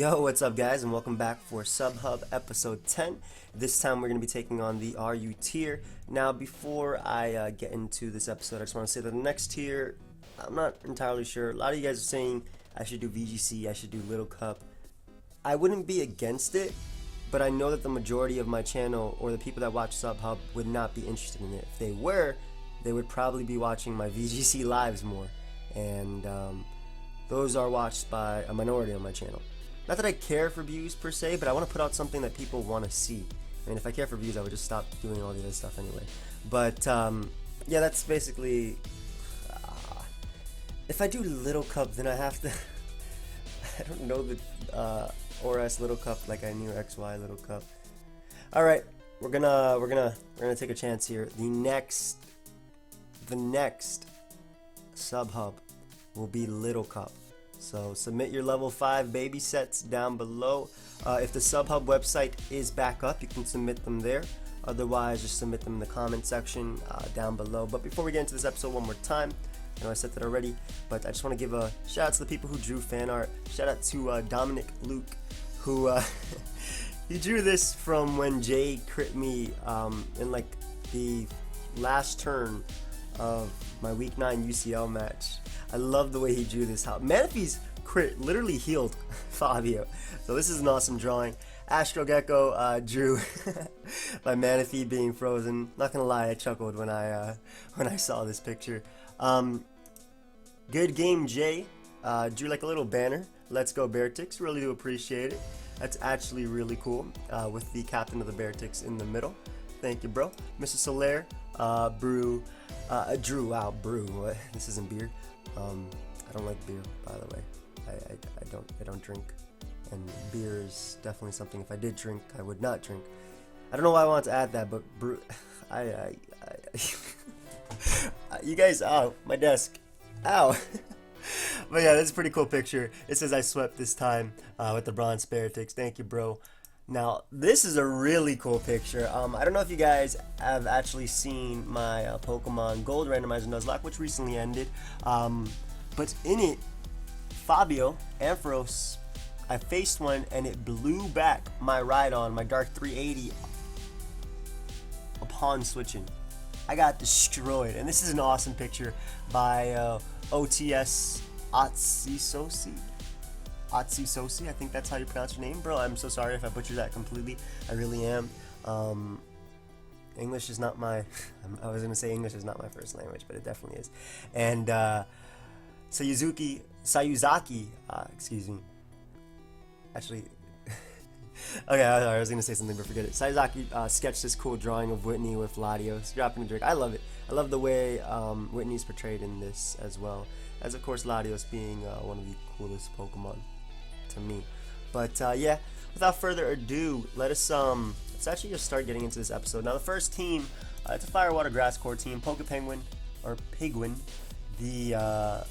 Yo, what's up guys, and welcome back for SubHub episode 10. This time we're going to be taking on the RU tier. Now before I get into this episode, I just want to say that the next tier, I'm not entirely sure. A lot of you guys are saying I should do VGC, I should do Little Cup. I wouldn't be against it, but I know that the majority of my channel or the people that watch SubHub would not be interested in it. If they were, they would probably be watching my VGC lives more, and those are watched by a minority on my channel. Not that I care for views per se, but I want to put out something that people want to see. I mean, if I care for views, I would just stop doing all the other stuff anyway. But yeah, that's basically. If I do Little Cup, then I have to. I don't know the ORAS Little Cup like I knew XY Little Cup. All right, we're gonna take a chance here. The next SubHub will be Little Cup. So submit your level 5 baby sets down below. If the SubHub website is back up, you can submit them there. Otherwise, just submit them in the comment section down below. But before we get into this episode one more time, I know I said that already, but I just want to give a shout out to the people who drew fan art. Shout out to Dominic Luke, who he drew this from when Jay crit me in like the last turn of my week 9 UCL match. I love the way he drew this. How Manaphy's crit literally healed Fabio. So this is an awesome drawing. Astro Gecko drew my Manaphy being frozen. Not gonna lie, I chuckled when I saw this picture. Good game, Jay. Drew like a little banner. Let's go Beartix. Really do appreciate it. That's actually really cool. With the captain of the Beartix in the middle. Thank you, bro. Mr. Solaire, Drew. Wow, brew. What? This isn't beer. I don't like beer, by the way. I don't drink, and beer is definitely something. If I did drink, I would not drink. I don't know why I wanted to add that, but brew. You guys, ow, my desk, ow. But yeah, that's a pretty cool picture. It says I swept this time with the bronze Beartix. Thank you, bro. Now, this is a really cool picture. I don't know if you guys have actually seen my Pokemon Gold Randomizer Nuzlocke, which recently ended. But in it, Fabio, Ampharos, I faced one and it blew back my Rhydon, my Dark 380, upon switching. I got destroyed. And this is an awesome picture by OTS Atsusosi. Atsusosi, I think that's how you pronounce your name, bro. I'm so sorry if I butchered that completely. I really am. English is not my. I was gonna say English is not my first language, but it definitely is. And Sayuzaki, excuse me. Actually, okay, I was gonna say something, but forget it. Sayuzaki sketched this cool drawing of Whitney with Latios dropping a drink. I love it. I love the way Whitney's portrayed in this as well, as of course Latios being one of the coolest Pokemon to me. But yeah, without further ado, let's actually just start getting into this episode. Now the first team, it's a Firewater Grass Core team. Pokepenguin or Pigwin, the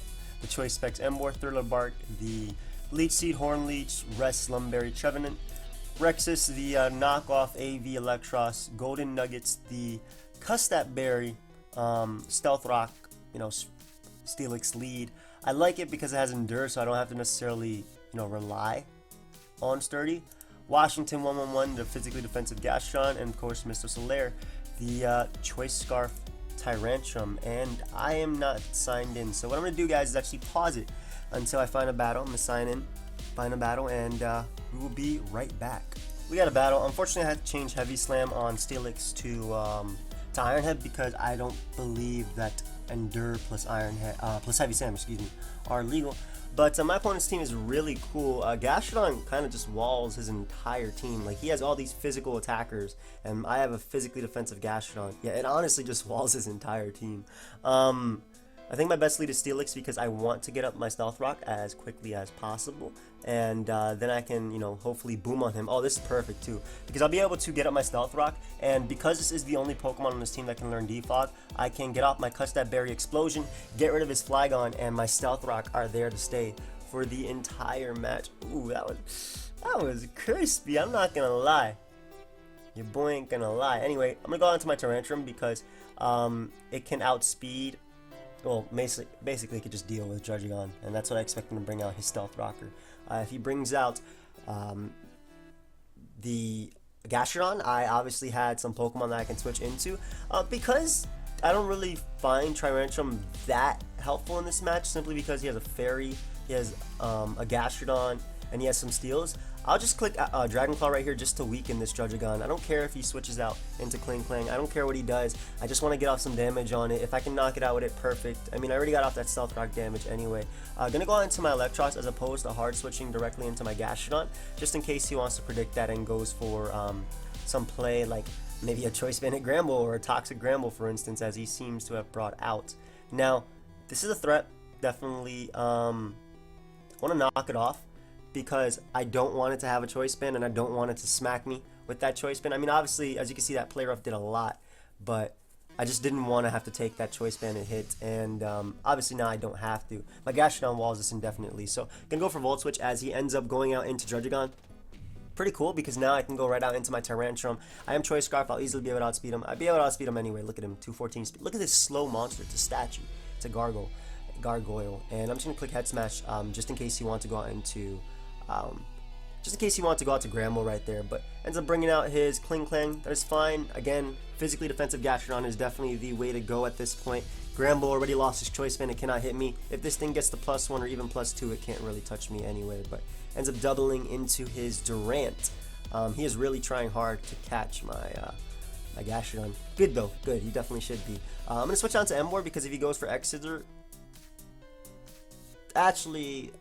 Choice Specs Emboar, Thriller Bark, the Leech Seed, Horn Leech, Rest, Slumberry, Trevenant, Rexus, the knockoff AV Electros, Golden Nuggets, the Custap Berry, Stealth Rock, Steelix Lead. I like it because it has Endure, so I don't have to necessarily, rely on Sturdy. Washington 111, the physically defensive Gastron, and of course Mr. Solaire, the Choice Scarf Tyrantrum. And I am not signed in, so what I'm gonna do, guys, is actually pause it until I find a battle. I'm gonna sign in, find a battle, and we will be right back. We got a battle. Unfortunately, I had to change Heavy Slam on Steelix to Ironhead because I don't believe that Endure plus Ironhead plus Heavy Slam, are legal. But my opponent's team is really cool. Gastrodon kind of just walls his entire team. Like, he has all these physical attackers, and I have a physically defensive Gastrodon. Yeah, it honestly just walls his entire team. I think my best lead is Steelix because I want to get up my Stealth Rock as quickly as possible, and then I can, hopefully boom on him. Oh, this is perfect too, because I'll be able to get up my Stealth Rock, and because this is the only Pokemon on this team that can learn Defog, I can get off my Custap Berry Explosion, get rid of his Flygon, and my Stealth Rock are there to stay for the entire match. Ooh, that was crispy. I'm not gonna lie. Your boy ain't gonna lie. Anyway, I'm gonna go on to my Tyrantrum because it can outspeed. Well, basically he could just deal with Drudgeon, and that's what I expect him to bring out, his Stealth Rocker. If he brings out the Gastrodon, I obviously had some Pokemon that I can switch into. Because I don't really find Tyrantrum that helpful in this match, simply because he has a Fairy, he has a Gastrodon, and he has some Steels. I'll just click Dragon Claw right here just to weaken this Druddigon. I don't care if he switches out into Kling Klang. I don't care what he does. I just want to get off some damage on it. If I can knock it out with it, perfect. I mean, I already got off that Stealth Rock damage anyway. Gonna go out into my Electros as opposed to hard switching directly into my Gastrodon, just in case he wants to predict that and goes for some play like maybe a Choice Bandit Gramble or a Toxic Gramble, for instance, as he seems to have brought out. Now, this is a threat. Definitely want to knock it off, because I don't want it to have a Choice Band, and I don't want it to smack me with that Choice Band. I mean, obviously, as you can see, that Play Rough did a lot, but I just didn't want to have to take that Choice Band and hit, and obviously now I don't have to. My Gastrodon walls this indefinitely, so I'm going to go for Volt Switch as he ends up going out into Druddigon. Pretty cool, because now I can go right out into my Tyrantrum. I am Choice Scarf. I'll easily be able to outspeed him. I'd be able to outspeed him anyway. Look at him, 214 speed. Look at this slow monster. It's a statue. It's a gargoyle. And I'm just going to click Head Smash just in case you want to go out into... just in case you want to go out to Gramble right there, but ends up bringing out his Kling Klang. That is fine. Again, physically defensive Gastrodon is definitely the way to go at this point. Gramble already lost his Choice Band. It cannot hit me. If this thing gets the +1 or even +2, it can't really touch me anyway, but ends up doubling into his Durant. He is really trying hard to catch my my Gastrodon. Good though, good. He definitely should be. I'm going to switch on to Emboar, because if he goes for X-Scissor, actually,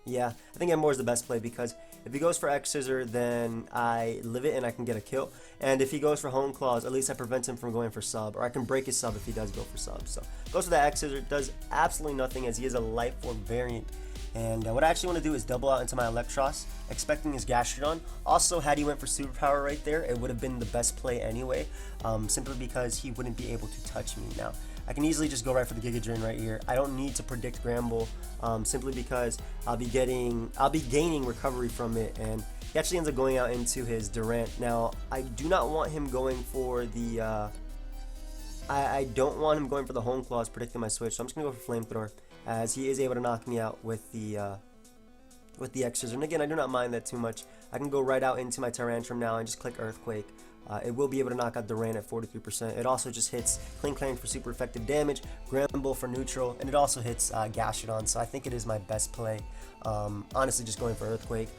yeah, I think Emboar is the best play, because if he goes for X-Scissor, then I live it and I can get a kill. And if he goes for Hone Claws, at least I prevent him from going for sub, or I can break his sub if he does go for sub. So goes for that X-Scissor, does absolutely nothing as he is a Life Orb variant. And what I actually want to do is double out into my Electros, expecting his Gastrodon. Also, had he went for Superpower right there, it would have been the best play anyway, simply because he wouldn't be able to touch me. Now, I can easily just go right for the Giga Drain right here. I don't need to predict Gramble, simply because I'll be gaining recovery from it, and he actually ends up going out into his Durant. Now, I do not want him going for the I don't want him going for the Hone Claws predicting my switch, so I'm just gonna go for Flamethrower, as he is able to knock me out with the X-Scissor. And again, I do not mind that too much. I can go right out into my Tyrantrum now and just click Earthquake. It will be able to knock out Durant at 43%. It also just hits Kling Klang for super effective damage, Gramble for neutral, and it also hits Gastrodon, so I think it is my best play. Honestly, just going for Earthquake.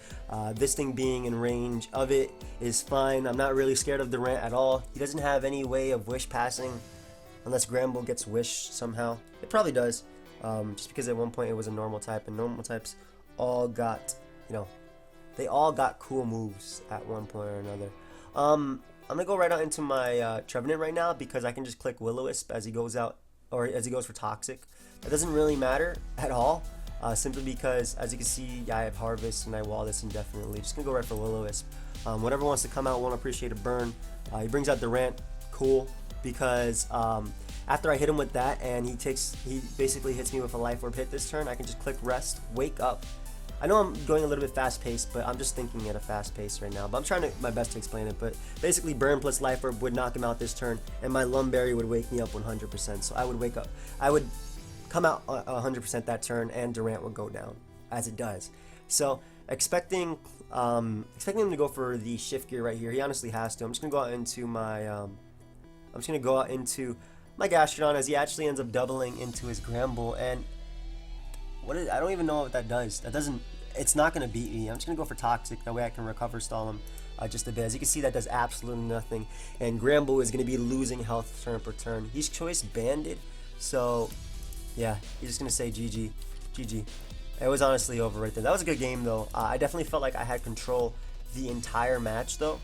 This thing being in range of it is fine. I'm not really scared of Durant at all. He doesn't have any way of Wish passing, unless Gramble gets Wish somehow. It probably does, just because at one point it was a normal type, and normal types all got, they all got cool moves at one point or another. I'm gonna go right out into my Trevenant right now, because I can just click Will-O-Wisp as he goes out, or as he goes for Toxic. It doesn't really matter at all, simply because, as you can see, I have Harvest and I wall this indefinitely. Just gonna go right for Will-O-Wisp. Whatever wants to come out won't appreciate a burn. He brings out Durant, cool, because after I hit him with that and he basically hits me with a Life Orb hit this turn, I can just click Rest, Wake Up. I know I'm going a little bit fast paced, but I'm just thinking at a fast pace right now. But I'm trying my best to explain it. But basically, Burn plus Life Orb would knock him out this turn, and my Lumberry would wake me up 100%. So I would wake up. I would come out 100% that turn, and Durant would go down, as it does. So expecting him to go for the Shift Gear right here. He honestly has to. I'm just gonna go out into my Gastrodon, as he actually ends up doubling into his Gramble, and I don't even know what that does. It's not going to beat me. I'm just going to go for Toxic. That way I can recover stall him just a bit. As you can see, that does absolutely nothing. And Gramble is going to be losing health turn per turn. He's Choice Banded. So, yeah, he's just going to say GG. GG. It was honestly over right there. That was a good game, though. I definitely felt like I had control the entire match, though.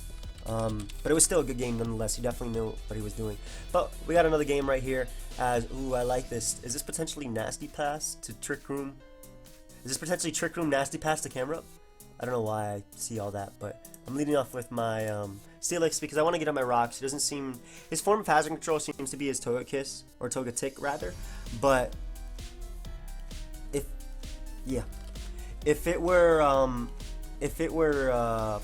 But it was still a good game nonetheless. He definitely knew what he was doing. But we got another game right here. Ooh, I like this. Is this potentially Nasty Pass to Trick Room? Is this potentially Trick Room Nasty Pass to camera up? I don't know why I see all that, but I'm leading off with my Steelix because I want to get on my rocks. He doesn't seem... His form of hazard control seems to be his Togekiss, or Togetic rather, but if it were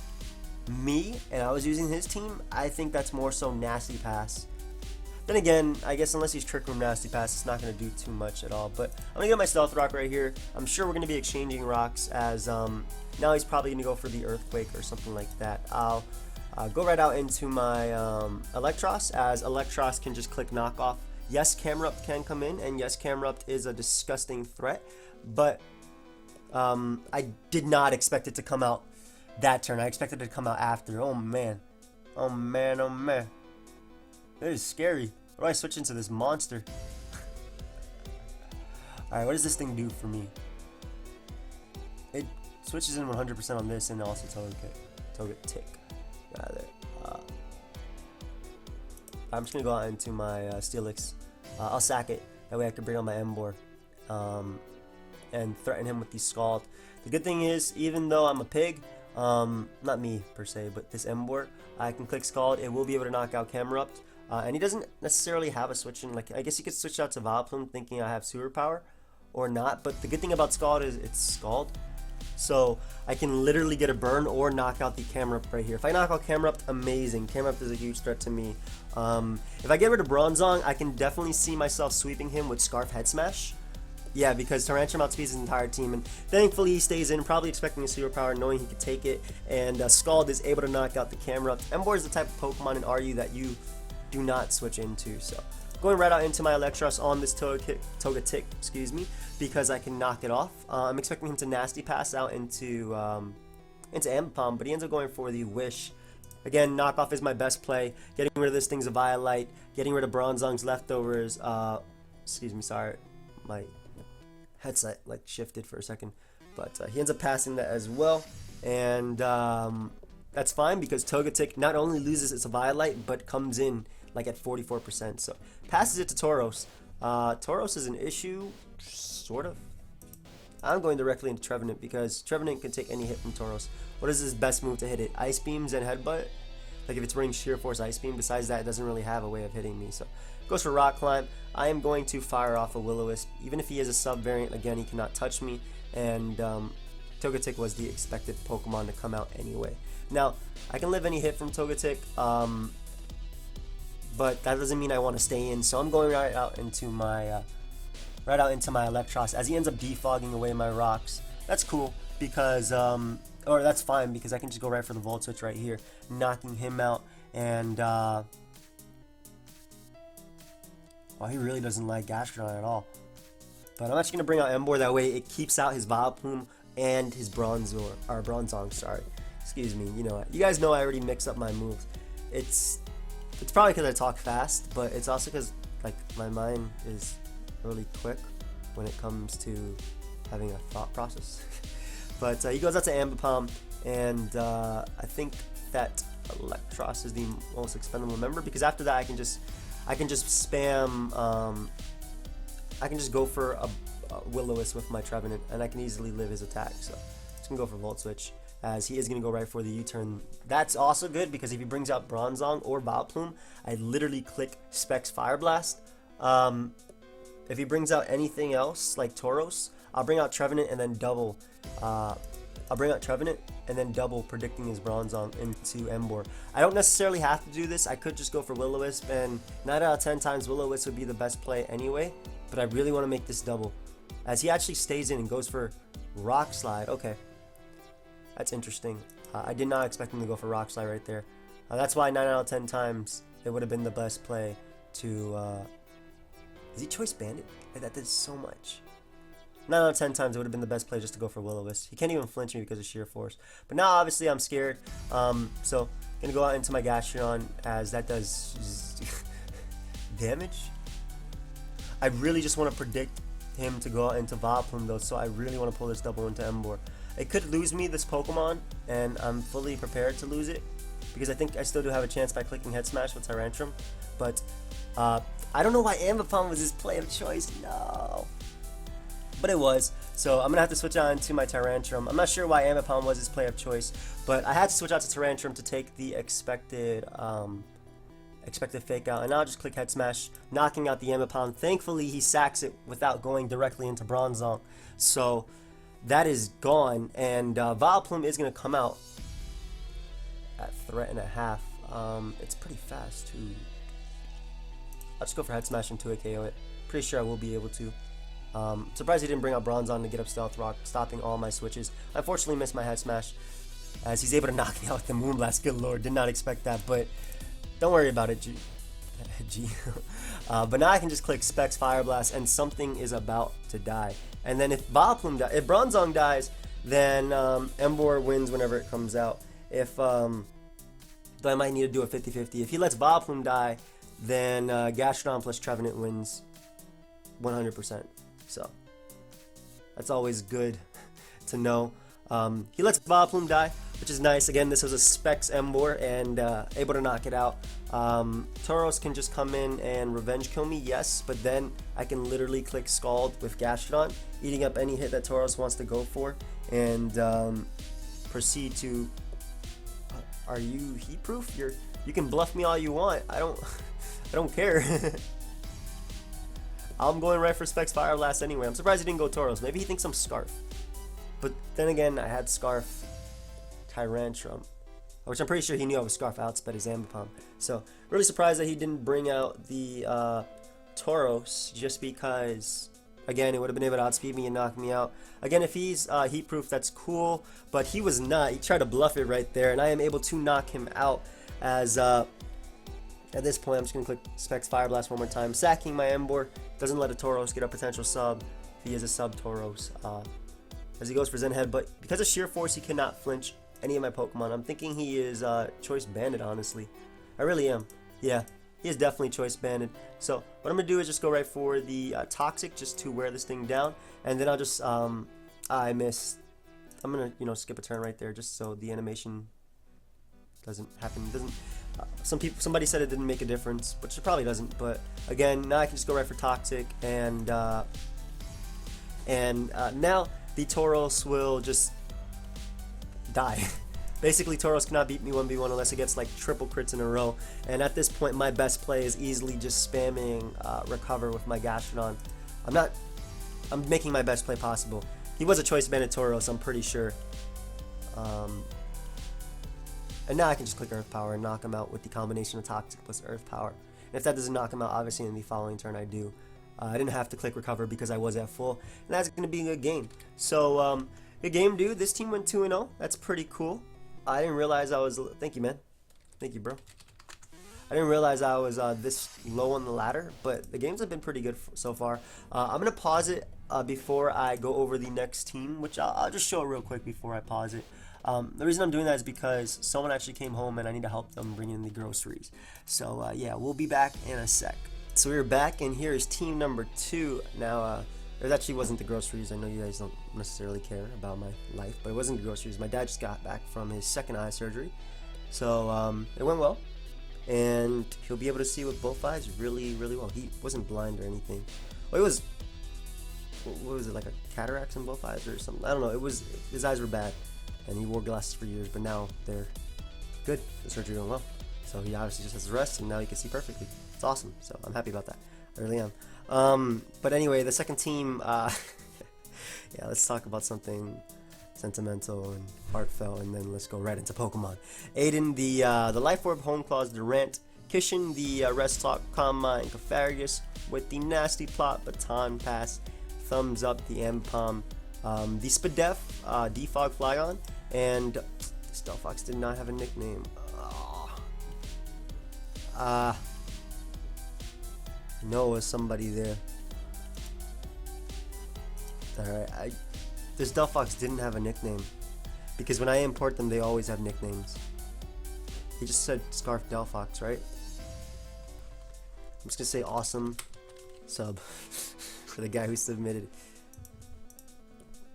me and I was using his team, I think that's more so Nasty Pass. Then again, I guess unless he's Trick Room Nasty Pass, it's not going to do too much at all. But I'm going to get my Stealth Rock right here. I'm sure we're going to be exchanging rocks as now he's probably going to go for the Earthquake or something like that. I'll go right out into my Electros, as Electros can just click Knockoff. Yes, Camerupt can come in, and yes, Camerupt is a disgusting threat, but I did not expect it to come out that turn. I expected it to come out after. Oh man. Oh man, oh man. This is scary. What do I switch into this monster? Alright, what does this thing do for me? It switches in 100% on this and also Togetic. Rather. I'm just going to go out into my Steelix. I'll sack it. That way I can bring on my Emboar. And threaten him with the Scald. The good thing is, even though I'm a pig, not me per se, but this Emboar, I can click Scald. It will be able to knock out Camerupt. And he doesn't necessarily have a switch in. Like, I guess you could switch out to Vileplume thinking I have Sewer Power or not. But the good thing about Scald is it's Scald. So I can literally get a burn or knock out the Camerupt right here. If I knock out Camerupt, amazing. Camerupt is a huge threat to me. If I get rid of Bronzong, I can definitely see myself sweeping him with Scarf Head Smash. Yeah, because Tyrantrum outspeeds his entire team, and thankfully he stays in, probably expecting a Sewer Power, knowing he could take it, and Scald is able to knock out the Camerupt. Emboar is the type of Pokemon in RU that you do not switch into, so going right out into my Electros on this Togetic, excuse me, because I can knock it off. I'm expecting him to Nasty Pass out into Ambipom, but he ends up going for the Wish. Again, knockoff is my best play. Getting rid of this thing's a Violite, getting rid of Bronzong's leftovers. Excuse me, sorry, my headset like shifted for a second, but he ends up passing that as well, and that's fine because Togetic not only loses its Violite but comes in like at 44%, so passes it to Tauros. Tauros is an issue, sort of. I'm going directly into Trevenant because Trevenant can take any hit from Tauros. What is his best move to hit it? Ice Beams and Headbutt? Like if it's running Sheer Force Ice Beam, besides that it doesn't really have a way of hitting me, so goes for Rock Climb. I am going to fire off a Will-O-Wisp. Even if he is a sub variant, again, he cannot touch me, and Togetic was the expected Pokemon to come out anyway. Now, I can live any hit from Togetic, but that doesn't mean I want to stay in, so I'm going right out into my Electros, as he ends up defogging away my rocks. That's cool, because, or that's fine, because I can just go right for the Volt Switch right here, knocking him out, and, well, he really doesn't like Gastrodon at all. But I'm actually going to bring out Emboar, that way it keeps out his Vileplume and his Bronzong, sorry. Excuse me, you know what? You guys know I already mix up my moves. It's probably because I talk fast, but it's also because, like, my mind is really quick when it comes to having a thought process. But he goes out to Ambipom, and I think that Electros is the most expendable member, because after that I can just spam, I can just go for a Will-O-Wisp with my Trevenant, and I can easily live his attack, so just gonna go for Volt Switch, as he is gonna go right for the U-turn. That's also good, because if he brings out Bronzong or Vileplume, I literally click Specs Fire Blast. If he brings out anything else, like Tauros, I'll bring out Trevenant and then double, predicting his Bronzong into Emboar. I don't necessarily have to do this. I could just go for Will-O-Wisp, and 9 out of 10 times Will-O-Wisp would be the best play anyway, but I really want to make this double, as he actually stays in and goes for Rock Slide. Okay, that's interesting. I did not expect him to go for Rock Slide right there. That's why 9 out of 10 times it would have been the best play to... is he Choice Bandit? That did so much. 9 out of 10 times it would have been the best play just to go for Will-O-Wisp. He can't even flinch me because of Sheer Force. But now obviously I'm scared. So gonna go out into my Gastrodon, as that does damage. I really just want to predict him to go out into Vileplume though, so I really want to pull this double into Emboar. It could lose me this Pokemon, and I'm fully prepared to lose it, because I think I still do have a chance by clicking Head Smash with Tyrantrum. But I don't know why Ambipom was his play of choice. No. But it was, so I'm going to have to switch on to my Tyrantrum. I'm not sure why Ambipom was his play of choice, but I had to switch out to Tyrantrum to take the expected fake out, and I'll just click Head Smash, knocking out the Ambipom. Thankfully, he sacks it without going directly into Bronzong, so that is gone, and Vileplume is going to come out at threat and a half. It's pretty fast, too. I'll just go for head smash into a KO it. Pretty sure I will be able to. Surprised he didn't bring out Bronze on to get up Stealth Rock, stopping all my switches. I unfortunately missed my head smash, as he's able to knock me out with the Moonblast. Good lord, did not expect that, but don't worry about it, G. But now I can just click Specs Fire Blast, and something is about to die. And then if if Bronzong dies, then Ember wins whenever it comes out. If though I might need to do a 50-50. If he lets Vileplume die, then Gastrodon plus Trevenant wins 100%. So that's always good to know. He lets Vileplume die, which is nice. Again, this was a Specs Ember and able to knock it out. Tauros can just come in and revenge kill me, yes, but then I can literally click Scald with Gastrodon, eating up any hit that Tauros wants to go for, and proceed to. Are you heat proof? You can bluff me all you want. I don't care. I'm going right for Specs Fire Blast anyway. I'm surprised he didn't go Tauros. Maybe he thinks I'm Scarf. But then again, I had Scarf Tyrantrum, which I'm pretty sure he knew I was Scarf outsped his Ambipom. So really surprised that he didn't bring out the Tauros, just because, again, it would have been able to outspeed me and knock me out. Again, if he's heat proof, that's cool, but he was not. He tried to bluff it right there, and I am able to knock him out. As at this point, I'm just going to click Specs Fire Blast one more time, sacking my Ember. Doesn't let a Tauros get a potential sub. He is a sub Tauros. As he goes for Zen Head, but because of sheer force, he cannot flinch any of my Pokemon. I'm thinking he is Choice Banded, honestly. I really am. Yeah, he is definitely Choice Banded. So what I'm going to do is just go right for the Toxic, just to wear this thing down. And then I'll just, I missed. I'm going to, skip a turn right there, just so the animation doesn't happen. Somebody said it didn't make a difference, which it probably doesn't. But again, now I can just go right for Toxic, and now the Tauros will just die. Basically, Tauros cannot beat me 1v1 unless it gets like triple crits in a row. And at this point, my best play is easily just spamming Recover with my Gastrodon. I'm making my best play possible. He was a Choice Banded Tauros, I'm pretty sure. And now I can just click Earth Power and knock him out with the combination of Toxic plus Earth Power. And if that doesn't knock him out, obviously in the following turn I do. I didn't have to click Recover because I was at full. And that's going to be a good game. So, good game, dude. This team went 2-0. That's pretty cool. I didn't realize I was... Thank you, man. Thank you, bro. I didn't realize I was this low on the ladder, but the games have been pretty good so far. I'm going to pause it before I go over the next team, which I'll just show it real quick before I pause it. The reason I'm doing that is because someone actually came home and I need to help them bring in the groceries. So, yeah, we'll be back in a sec. So we're back, and here is team number 2. Now, it actually wasn't the groceries. I know you guys don't necessarily care about my life, but it wasn't the groceries. My dad just got back from his second eye surgery, so it went well, and he'll be able to see with both eyes really, really well. He wasn't blind or anything. Well, it was, what was it, like a cataracts in both eyes or something? I don't know. It was, his eyes were bad, and he wore glasses for years, but now they're good. The surgery went well, so he obviously just has to rest, and now he can see perfectly. It's awesome, so I'm happy about that. I really am. But anyway, the second team, yeah, let's talk about something sentimental and heartfelt, and then let's go right into Pokemon. Aiden, the Life Orb, Home Claws, Durant, Kishin, the Restock, Calm and Cofagrigus with the Nasty Plot, Baton Pass, Thumbs Up, the Ambipom, the Spadef, Defog, Flygon, and Stealfox did not have a nickname. No, it was somebody there. Alright, this Delphox didn't have a nickname, because when I import them, they always have nicknames. He just said Scarf Delphox, right? I'm just gonna say awesome sub for the guy who submitted.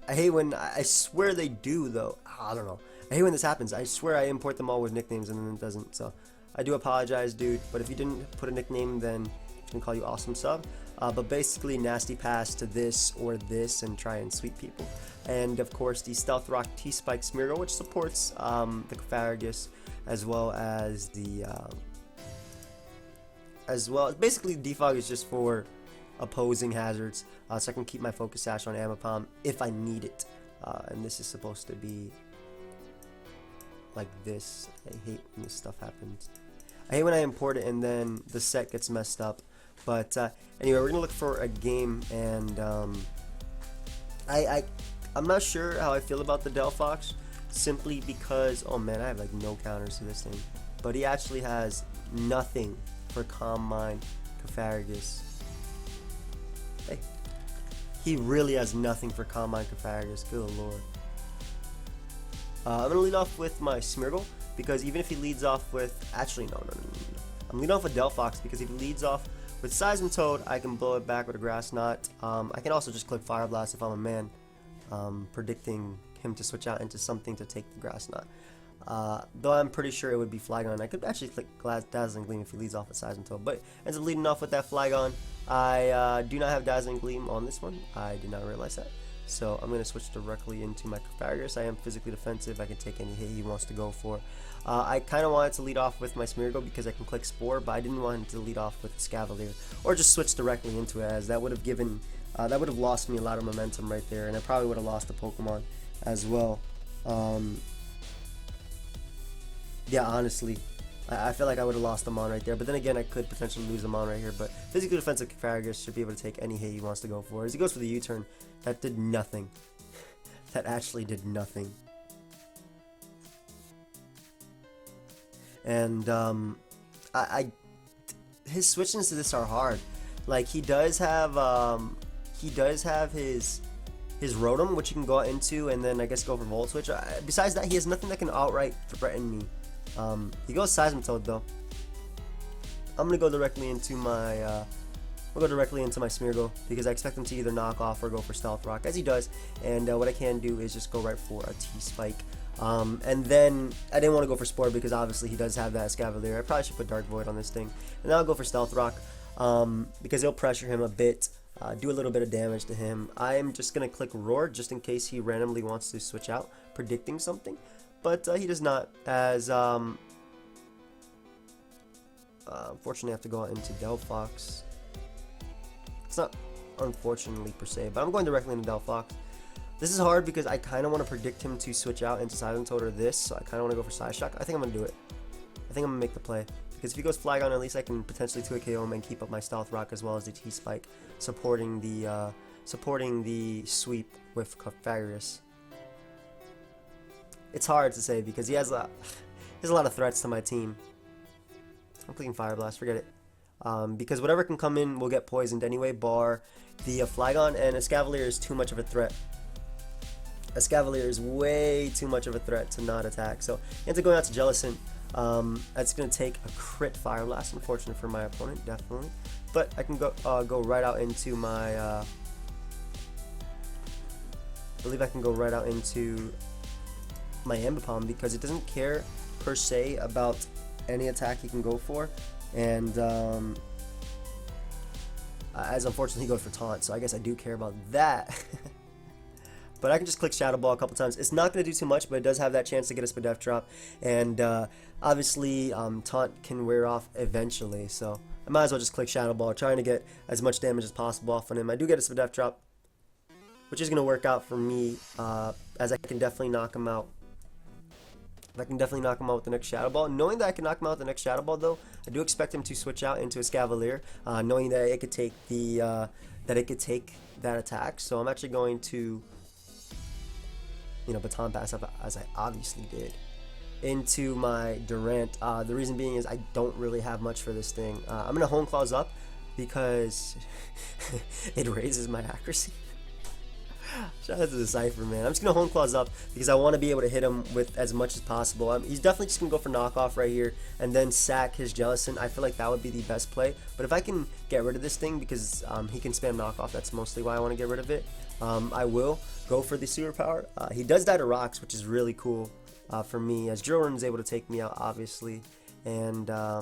I hate when, I swear they do though. I don't know. I hate when this happens. I swear I import them all with nicknames and then it doesn't. So I do apologize, dude. But if you didn't put a nickname, then I can call you awesome sub. But basically, Nasty Pass to this or this and try and sweep people. And of course, the Stealth Rock T-Spike Smeargle, which supports the Cofagrigus, as well as the basically Defog is just for opposing hazards, so I can keep my Focus Sash on Ambipom if I need it. And this is supposed to be like this. I hate when this stuff happens. I hate when I import it and then the set gets messed up. But anyway, we're gonna look for a game, and I'm not sure how I feel about the Delphox, simply because, oh man, I have like no counters to this thing. But he actually has nothing for Calm Mind, Cofagrigus. Hey, he really has nothing for Calm Mind, Cofagrigus. Good lord. I'm gonna lead off with my Smeargle, because even if he leads off with, actually no. I'm leading off with Delphox, because if he leads off with Seismitoad, I can blow it back with a Grass Knot. I can also just click Fire Blast if I'm a man, predicting him to switch out into something to take the Grass Knot. Though I'm pretty sure it would be Flygon. I could actually click Dazzling Gleam if he leads off with Seismitoad, but ends up leading off with that Flygon. I do not have Dazzling Gleam on this one. I did not realize that. So I'm going to switch directly into my Cofagrigus. I am physically defensive. I can take any hit he wants to go for. I kind of wanted to lead off with my Smeargle because I can click Spore, but I didn't want him to lead off with Escavalier, or just switch directly into it, as that would have given, that would have lost me a lot of momentum right there, and I probably would have lost the Pokemon as well. Yeah, honestly, I feel like I would have lost the Mon right there, but then again, I could potentially lose the Mon right here. But physically defensive Cofagrigus should be able to take any hit he wants to go for. As he goes for the U-turn, that did nothing. That actually did nothing. And his switch-ins to this are hard. Like, he does have his Rotom, which you can go out into, and then I guess go for Volt Switch. Besides that, he has nothing that can outright threaten me. He goes Seismitoad though. I'm gonna go directly into my Smeargle, because I expect him to either knock off or go for Stealth Rock, as he does. And what I can do is just go right for a T-Spike. And then I didn't want to go for Spore because obviously he does have that Escavalier. I probably should put Dark Void on this thing, and then I'll go for Stealth Rock, because it'll pressure him a bit, do a little bit of damage to him. I'm just gonna click Roar just in case he randomly wants to switch out, predicting something. But he does not, as unfortunately I have to go out into Delphox. It's not unfortunately per se, but I'm going directly into Delphox. This is hard because I kind of want to predict him to switch out into Seismitoad or this, so I kind of want to go for Side Shock. I think I'm going to do it. I think I'm going to make the play, because if he goes Flygon, at least I can potentially 2KO him and keep up my Stealth Rock as well as the T-Spike, supporting the sweep with Cofagrigus. It's hard to say because he has a lot of threats to my team. I'm clicking Fire Blast, forget it. Because whatever can come in will get poisoned anyway, bar the Flygon, and Escavalier is too much of a threat. Escavalier is way too much of a threat to not attack. So he ends up going out to Jellicent. That's going to take a crit Fire Blast, unfortunate for my opponent, definitely. But I can go right out into my, I believe I can go right out into my Ambipom, because it doesn't care per se about any attack he can go for, and as unfortunately he goes for Taunt, so I guess I do care about that. But I can just click Shadow Ball a couple times. It's not going to do too much, but it does have that chance to get a Spadef drop, and obviously Taunt can wear off eventually, so I might as well just click Shadow Ball, trying to get as much damage as possible off on him. I do get a Spadef drop, which is going to work out for me, as I can definitely knock him out. I can definitely knock him out with the next Shadow Ball. Knowing that I can knock him out with the next Shadow Ball, though, I do expect him to switch out into Escavalier, knowing that it could take that attack. So I'm actually going to, Baton Pass, as I obviously did, into my Durant. The reason being is I don't really have much for this thing. I'm gonna Hone Claws up because it raises my accuracy. Shout out to the Cypher, man. I'm just going to Hone Claws up because I want to be able to hit him with as much as possible. He's definitely just going to go for knockoff right here and then sack his Jellicent. I feel like that would be the best play. But if I can get rid of this thing, because he can spam knockoff, that's mostly why I want to get rid of it, I will go for the superpower. He does die to rocks, which is really cool for me, as Durant is able to take me out, obviously. And I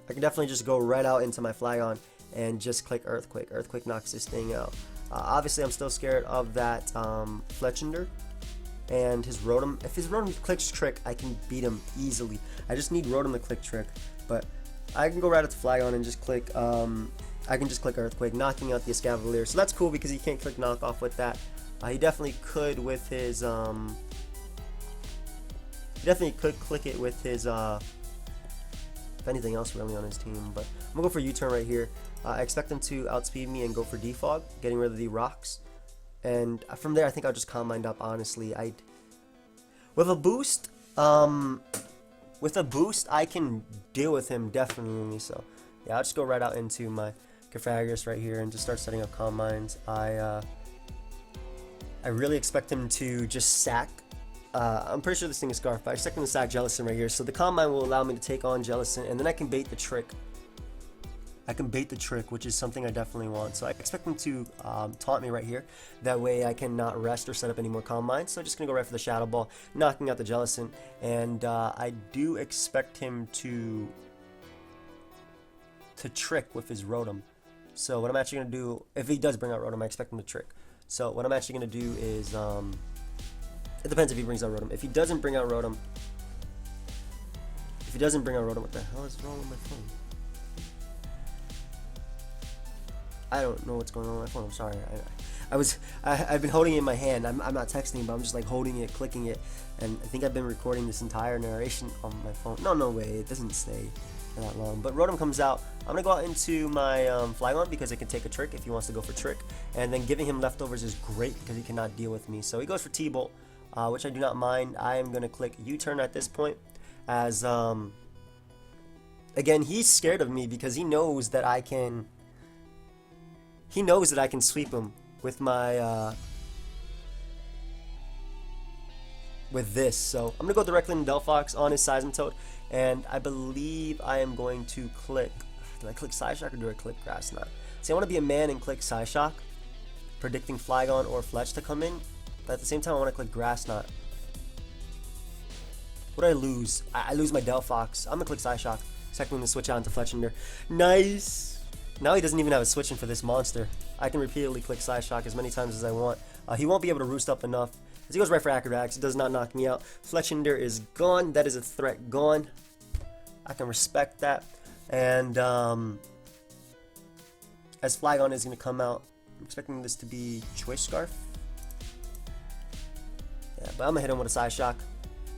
can definitely just go right out into my Flygon and just click Earthquake. Earthquake knocks this thing out. Obviously, I'm still scared of that Fletchinder and his Rotom. If his Rotom clicks Trick, I can beat him easily. I just need Rotom to click Trick. But I can go right up to Flygon and just click. I can just click Earthquake, knocking out the Escavalier. So that's cool because he can't click Knockoff with that. He definitely could with his. He definitely could click it with his. if anything else really on his team. But I'm gonna go for U-turn right here. I expect him to outspeed me and go for defog, getting rid of the rocks. And from there, I think I'll just calm mind up. Honestly, with a boost, I can deal with him definitely. So yeah, I'll just go right out into my Pythagoras right here and just start setting up calm minds. I really expect him to just sack. I'm pretty sure this thing is Scarf, but I expect him to sack Jellison right here. So the calm mind will allow me to take on Jellison, and then I can bait the trick. Which is something I definitely want. So I expect him to taunt me right here. That way I cannot rest or set up any more calm minds. So I'm just going to go right for the Shadow Ball, knocking out the Jellison. And I do expect him to trick with his Rotom. So what I'm actually going to do, if he does bring out Rotom, I expect him to trick. So what I'm actually going to do is, it depends if he brings out Rotom. If he doesn't bring out Rotom, what the hell is wrong with my phone? I don't know what's going on with my phone. I'm sorry. I've been holding it in my hand. I'm not texting, but I'm just like holding it, clicking it, and I think I've been recording this entire narration on my phone. No way. It doesn't stay for that long. But Rotom comes out. I'm gonna go out into my Flygon because it can take a trick if he wants to go for trick, and then giving him leftovers is great because he cannot deal with me. So he goes for T-Bolt, which I do not mind. I am gonna click U-turn at this point, as again, he's scared of me because he knows that I can. He knows that I can sweep him with my with this. So I'm gonna go directly into Delphox on his Seismitoad, and I believe I am going to click. Do I click Psyshock or do I click Grass Knot? See, I want to be a man and click Psyshock, predicting Flygon or Fletch to come in, but at the same time I want to click Grass Knot. What do I lose? I lose my Delphox. I'm gonna click Psyshock, expecting him to switch out into Fletchinder. Nice. Now he doesn't even have a switch in for this monster. I can repeatedly click Psyshock as many times as I want. He won't be able to roost up enough. As he goes right for Acrobatics, it does not knock me out. Fletchinder is gone. That is a threat gone. I can respect that. And as Flygon is going to come out, I'm expecting this to be Choice Scarf. Yeah, but I'm going to hit him with a Psyshock.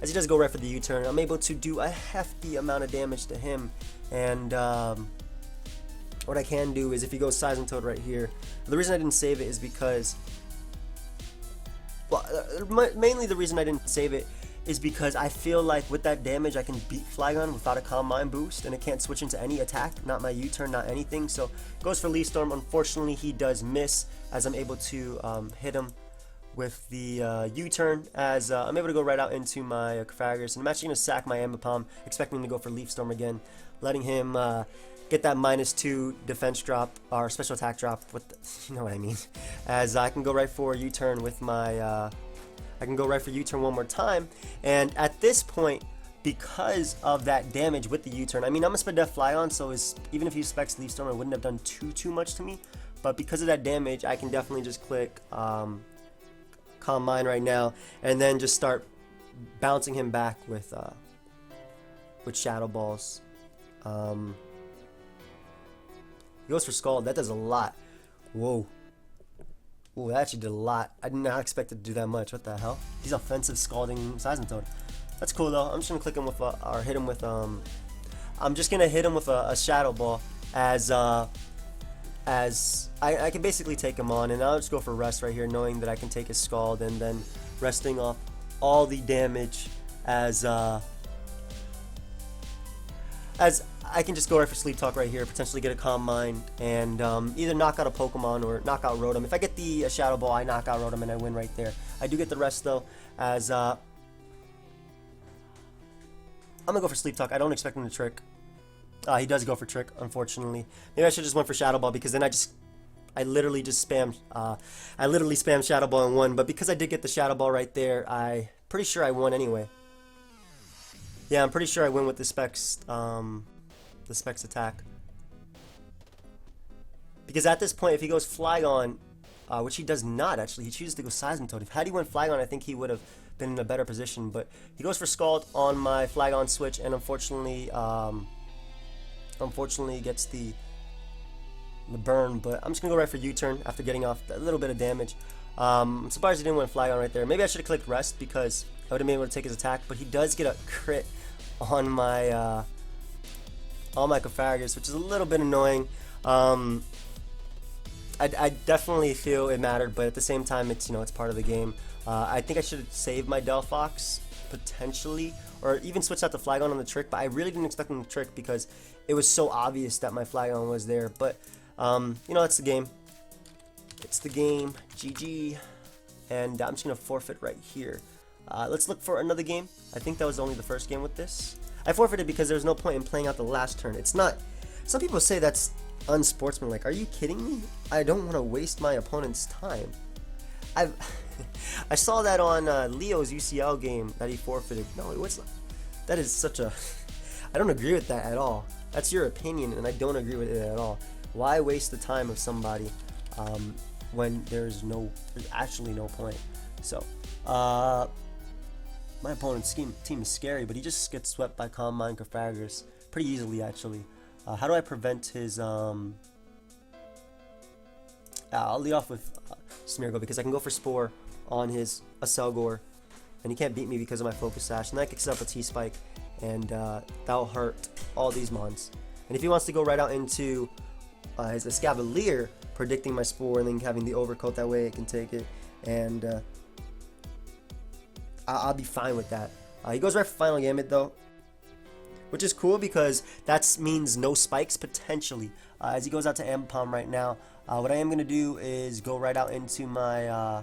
As he does go right for the U-turn, I'm able to do a hefty amount of damage to him. And what I can do is if he goes Seismitoad right here, the reason I didn't save it is because, well, mainly the reason I didn't save it is because I feel like with that damage I can beat Flygon without a Calm Mind boost, and it can't switch into any attack, not my U-turn, not anything. So goes for Leaf Storm. Unfortunately, he does miss, as I'm able to hit him with the U-turn, as I'm able to go right out into my Pythagoras, and I'm actually going to sack my Ambipom, expecting him to go for Leaf Storm again, letting him get that -2 defense drop or special attack drop. You know what I mean? As I can go right for U-turn with my, I can go right for U-turn one more time, and at this point, because of that damage with the U-turn, I mean, I'm a Sped Def Flygon, so even if he specs Leaf Storm, it wouldn't have done too much to me. But because of that damage, I can definitely just click Calm Mind right now, and then just start bouncing him back with Shadow Balls. He goes for Scald. That does a lot. Whoa. Ooh, that actually did a lot. I did not expect it to do that much. What the hell? He's offensive Scalding Seismitoad. That's cool though. I'm just gonna click him with or hit him with I'm just gonna hit him with a Shadow Ball as I can basically take him on, and I'll just go for Rest right here, knowing that I can take his Scald and then resting off all the damage as I can just go right for Sleep Talk right here, potentially get a Calm Mind, and either knock out a Pokemon or knock out Rotom. If I get the Shadow Ball, I knock out Rotom and I win right there. I do get the rest though, as I'm gonna go for Sleep Talk. I don't expect him to trick. He does go for trick, unfortunately. Maybe I should just went for Shadow Ball, because then I literally just spammed Shadow Ball and won. But because I did get the Shadow Ball right there, I pretty sure I won anyway. Yeah, I'm pretty sure I win with the Specs attack. Because at this point, if he goes Flygon, which he does not actually, he chooses to go Seismitoad. If had he went Flygon, I think he would have been in a better position. But he goes for Scald on my Flygon switch, and unfortunately gets the burn. But I'm just gonna go right for U-turn after getting off a little bit of damage. I'm surprised he didn't win Flygon right there. Maybe I should have clicked Rest, because I would have been able to take his attack. But he does get a crit on my all my Cofagrigus, which is a little bit annoying. I definitely feel it mattered, but at the same time, it's it's part of the game. I think I should have saved my Delphox potentially, or even switched out the Flygon on the trick, but I really didn't expect him to trick because it was so obvious that my Flygon was there. But it's the game. It's the game. GG. And I'm just gonna forfeit right here. Let's look for another game. I think that was only the first game with this. I forfeited because there was no point in playing out the last turn. It's not. Some people say that's unsportsmanlike. Are you kidding me? I don't want to waste my opponent's time. I saw that on Leo's UCL game that he forfeited. No, what's that is such a. I don't agree with that at all. That's your opinion, and I don't agree with it at all. Why waste the time of somebody when there's actually no point? So, my opponent's team is scary, but he just gets swept by Calm Mind Cofagrigus pretty easily, actually. How do I prevent his? I'll lead off with Smeargle because I can go for Spore on his Aselgor, and he can't beat me because of my Focus Sash. And that kicks up a T-Spike, and that'll hurt all these mons. And if he wants to go right out into his Escavalier, predicting my Spore and then having the Overcoat, that way it can take it, and I'll be fine with that. He goes right for Final Gambit though, which is cool because that means no spikes potentially. As he goes out to Ambipom right now, what I am gonna do is go right out into my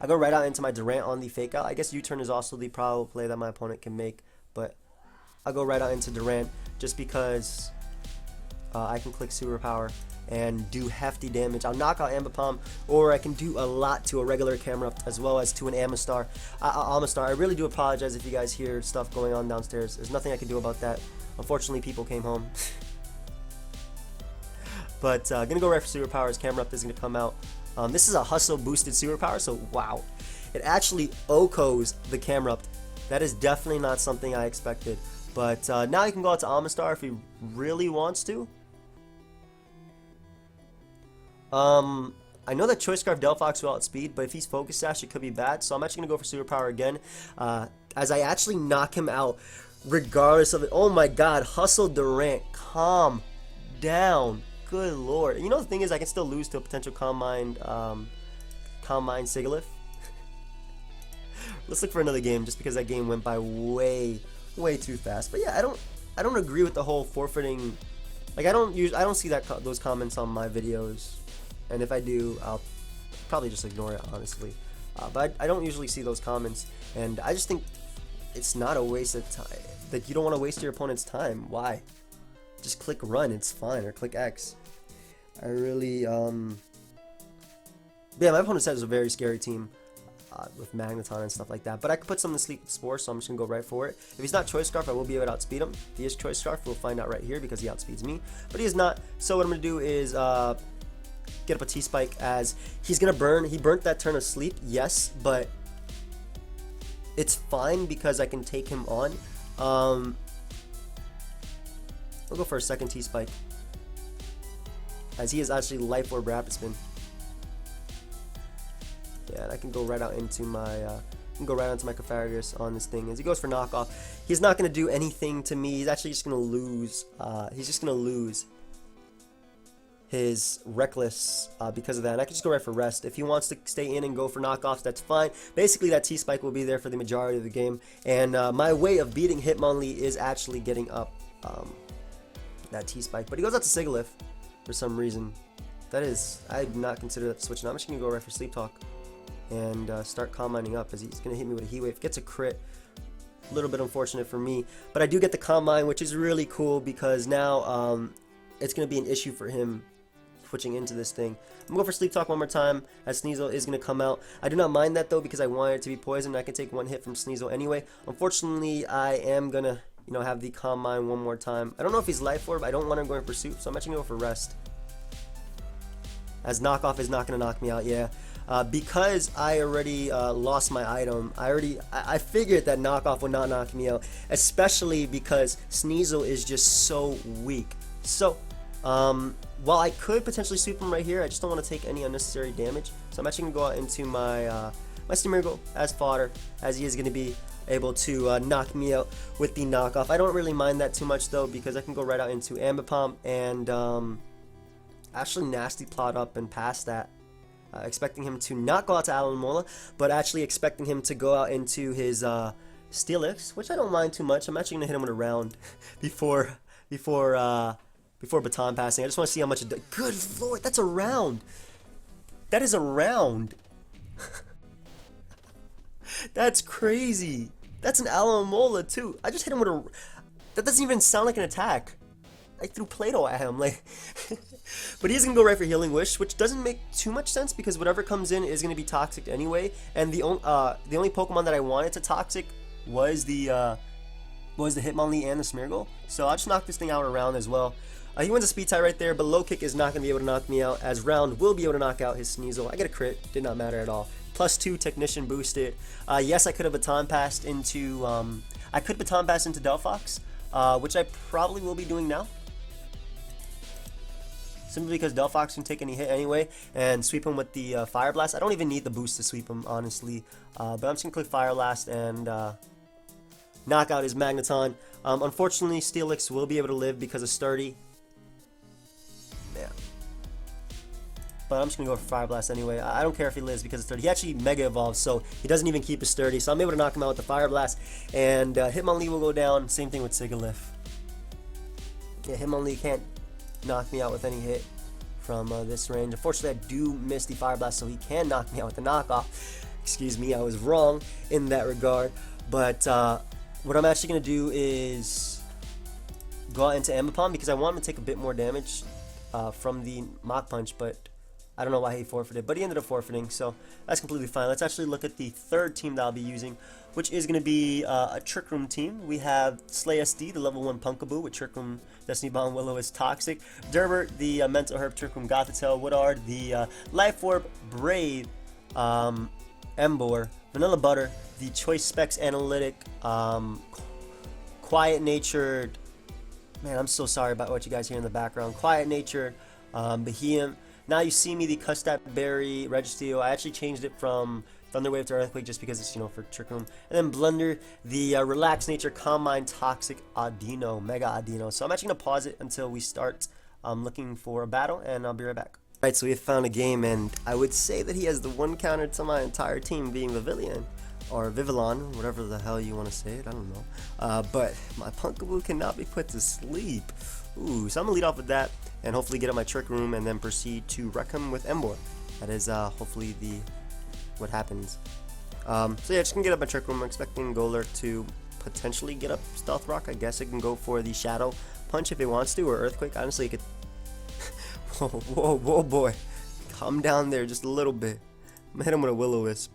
Durant on the Fake Out. I guess U-turn is also the probable play that my opponent can make, but I'll go right out into Durant just because I can click Superpower and do hefty damage. I'll knock out Ambipom, or I can do a lot to a regular Camerupt as well as to an Amistar. I really do apologize if you guys hear stuff going on downstairs. There's nothing I can do about that. Unfortunately, people came home. But gonna go right for Superpower as Camerupt is gonna come out. This is a hustle boosted Superpower, so wow. It actually OHKOs the Camerupt. That is definitely not something I expected. But now he can go out to Amistar if he really wants to. I know that Choice Scarf Delphox will outspeed, but if he's Focus Sash, it could be bad. So I'm actually going to go for Superpower again, as I actually knock him out regardless of it. Oh my god, Hustle Durant, calm down. Good lord. You know the thing is, I can still lose to a potential Calm Mind Sigilyph. Let's look for another game, just because that game went by way too fast. But yeah, I don't agree with the whole forfeiting. Like I don't see those comments on my videos. And if I do, I'll probably just ignore it, honestly. But I don't usually see those comments, and I just think it's not a waste of time. That you don't want to waste your opponent's time. Why? Just click run, it's fine, or click X. I really, yeah, my opponent said it was a very scary team with Magneton and stuff like that. But I could put some to sleep with Spore, so I'm just gonna go right for it. If he's not Choice Scarf, I will be able to outspeed him. If he is Choice Scarf, we'll find out right here because he outspeeds me. But he is not. So what I'm gonna do is get up a T-Spike, as he's gonna burn. He burnt that turn of sleep, yes, but it's fine because I can take him on. We'll go for a second T-Spike, as he is actually Life Orb Rapid Spin. Yeah, and I can go right out into my Cofagrigus on this thing. As he goes for knockoff, he's not gonna do anything to me. He's actually just gonna lose. He's just gonna lose his Reckless because of that, and I can just go right for Rest. If he wants to stay in and go for knockoffs, that's fine. Basically, that T-Spike will be there for the majority of the game, and my way of beating Hitmonlee is actually getting up that T-Spike. But he goes out to Sigilyph for some reason. That is, I did not consider that switch. Now I'm just going to go right for Sleep Talk and start Calm Minding up, as he's going to hit me with a Heat Wave. Gets a crit. A little bit unfortunate for me, but I do get the Calm Mind, which is really cool because now it's going to be an issue for him switching into this thing. I'm going to go for Sleep Talk one more time, as Sneasel is going to come out. I do not mind that though, because I want it to be poisoned. I can take one hit from Sneasel anyway. Unfortunately, I am going to have the Calm Mind one more time. I don't know if he's Life Orb. I don't want him going for Soup, so I'm actually going to go for Rest, as knockoff is not going to knock me out. Yeah, because I already lost my item. I figured that knockoff would not knock me out, especially because Sneasel is just so weak. So while I could potentially sweep him right here, I just don't want to take any unnecessary damage. So I'm actually going to go out into my my Smeargle as fodder, as he is going to be able to knock me out with the knockoff. I don't really mind that too much though, because I can go right out into Ambipom and actually nasty plot up and pass that. Expecting him to not go out to Alomola, but actually expecting him to go out into his Steelix, which I don't mind too much. I'm actually going to hit him with a round before baton passing. I just want to see how much it does. Good lord, that's a round. That is a round. That's crazy. That's an Alomola too. I just hit him with a... That doesn't even sound like an attack. I threw Play-Doh at him, like... But he's gonna go right for Healing Wish, which doesn't make too much sense because whatever comes in is gonna be toxic anyway. And the only Pokemon that I wanted to toxic was the Hitmonlee and the Smeargle. So I'll just knock this thing out around as well. He wins a speed tie right there, but low kick is not gonna be able to knock me out, as round will be able to knock out his Sneasel. I get a crit, did not matter at all. +2 technician boosted. Yes, I could have baton passed into Delphox, which I probably will be doing now. Simply because Delphox can take any hit anyway and sweep him with the Fire Blast. I don't even need the boost to sweep him, honestly. But I'm just going to click Fire Blast and knock out his Magneton. Unfortunately, Steelix will be able to live because of Sturdy. Yeah. But I'm just going to go for Fire Blast anyway. I don't care if he lives because of Sturdy. He actually Mega Evolves, so he doesn't even keep his Sturdy. So I'm able to knock him out with the Fire Blast. And Hitmonlee will go down. Same thing with Sigilyph. Yeah, Hitmonlee can't knock me out with any hit from this range. Unfortunately, I do miss the Fire Blast, so he can knock me out with the knockoff. Excuse me, I was wrong in that regard. But what I'm actually going to do is go out into Ambipom because I want him to take a bit more damage from the Mach Punch, but I don't know why he forfeited, but he ended up forfeiting, so that's completely fine. Let's actually look at the third team that I'll be using, which is going to be a Trick Room team. We have Slay SD, the level 1 Punkaboo with Trick Room, Destiny Bond, Willow is Toxic, Durbert, the Mental Herb, Trick Room, Gothitelle, Woodard, the Life Orb, Brave, Emboar, Vanilla Butter, the Choice Specs Analytic, Quiet Natured, man, I'm so sorry about what you guys hear in the background, Quiet Natured, Behemoth. Now you see me the Custap Berry Registeel. I actually changed it from Thunderwave to Earthquake just because it's, you know, for Trick Room. And then Blunder, the Relax Nature, Calm Mind, Toxic, Audino, Mega Audino. So I'm actually going to pause it until we start looking for a battle, and I'll be right back. Alright, so we have found a game, and I would say that he has the one counter to my entire team being Vivillon, or Vivillon, whatever the hell you want to say it, I don't know. But my Punkaboo cannot be put to sleep. Ooh, so I'm going to lead off with that, and hopefully get up my Trick Room, and then proceed to wreck him with Emboar. That is hopefully what happens. So yeah, just gonna get up my Trick Room. I'm expecting Golurk to potentially get up Stealth Rock. I guess it can go for the Shadow Punch if it wants to, or Earthquake. Honestly, it could... whoa, boy. Calm down there just a little bit. I'm gonna hit him with a Will-O-Wisp.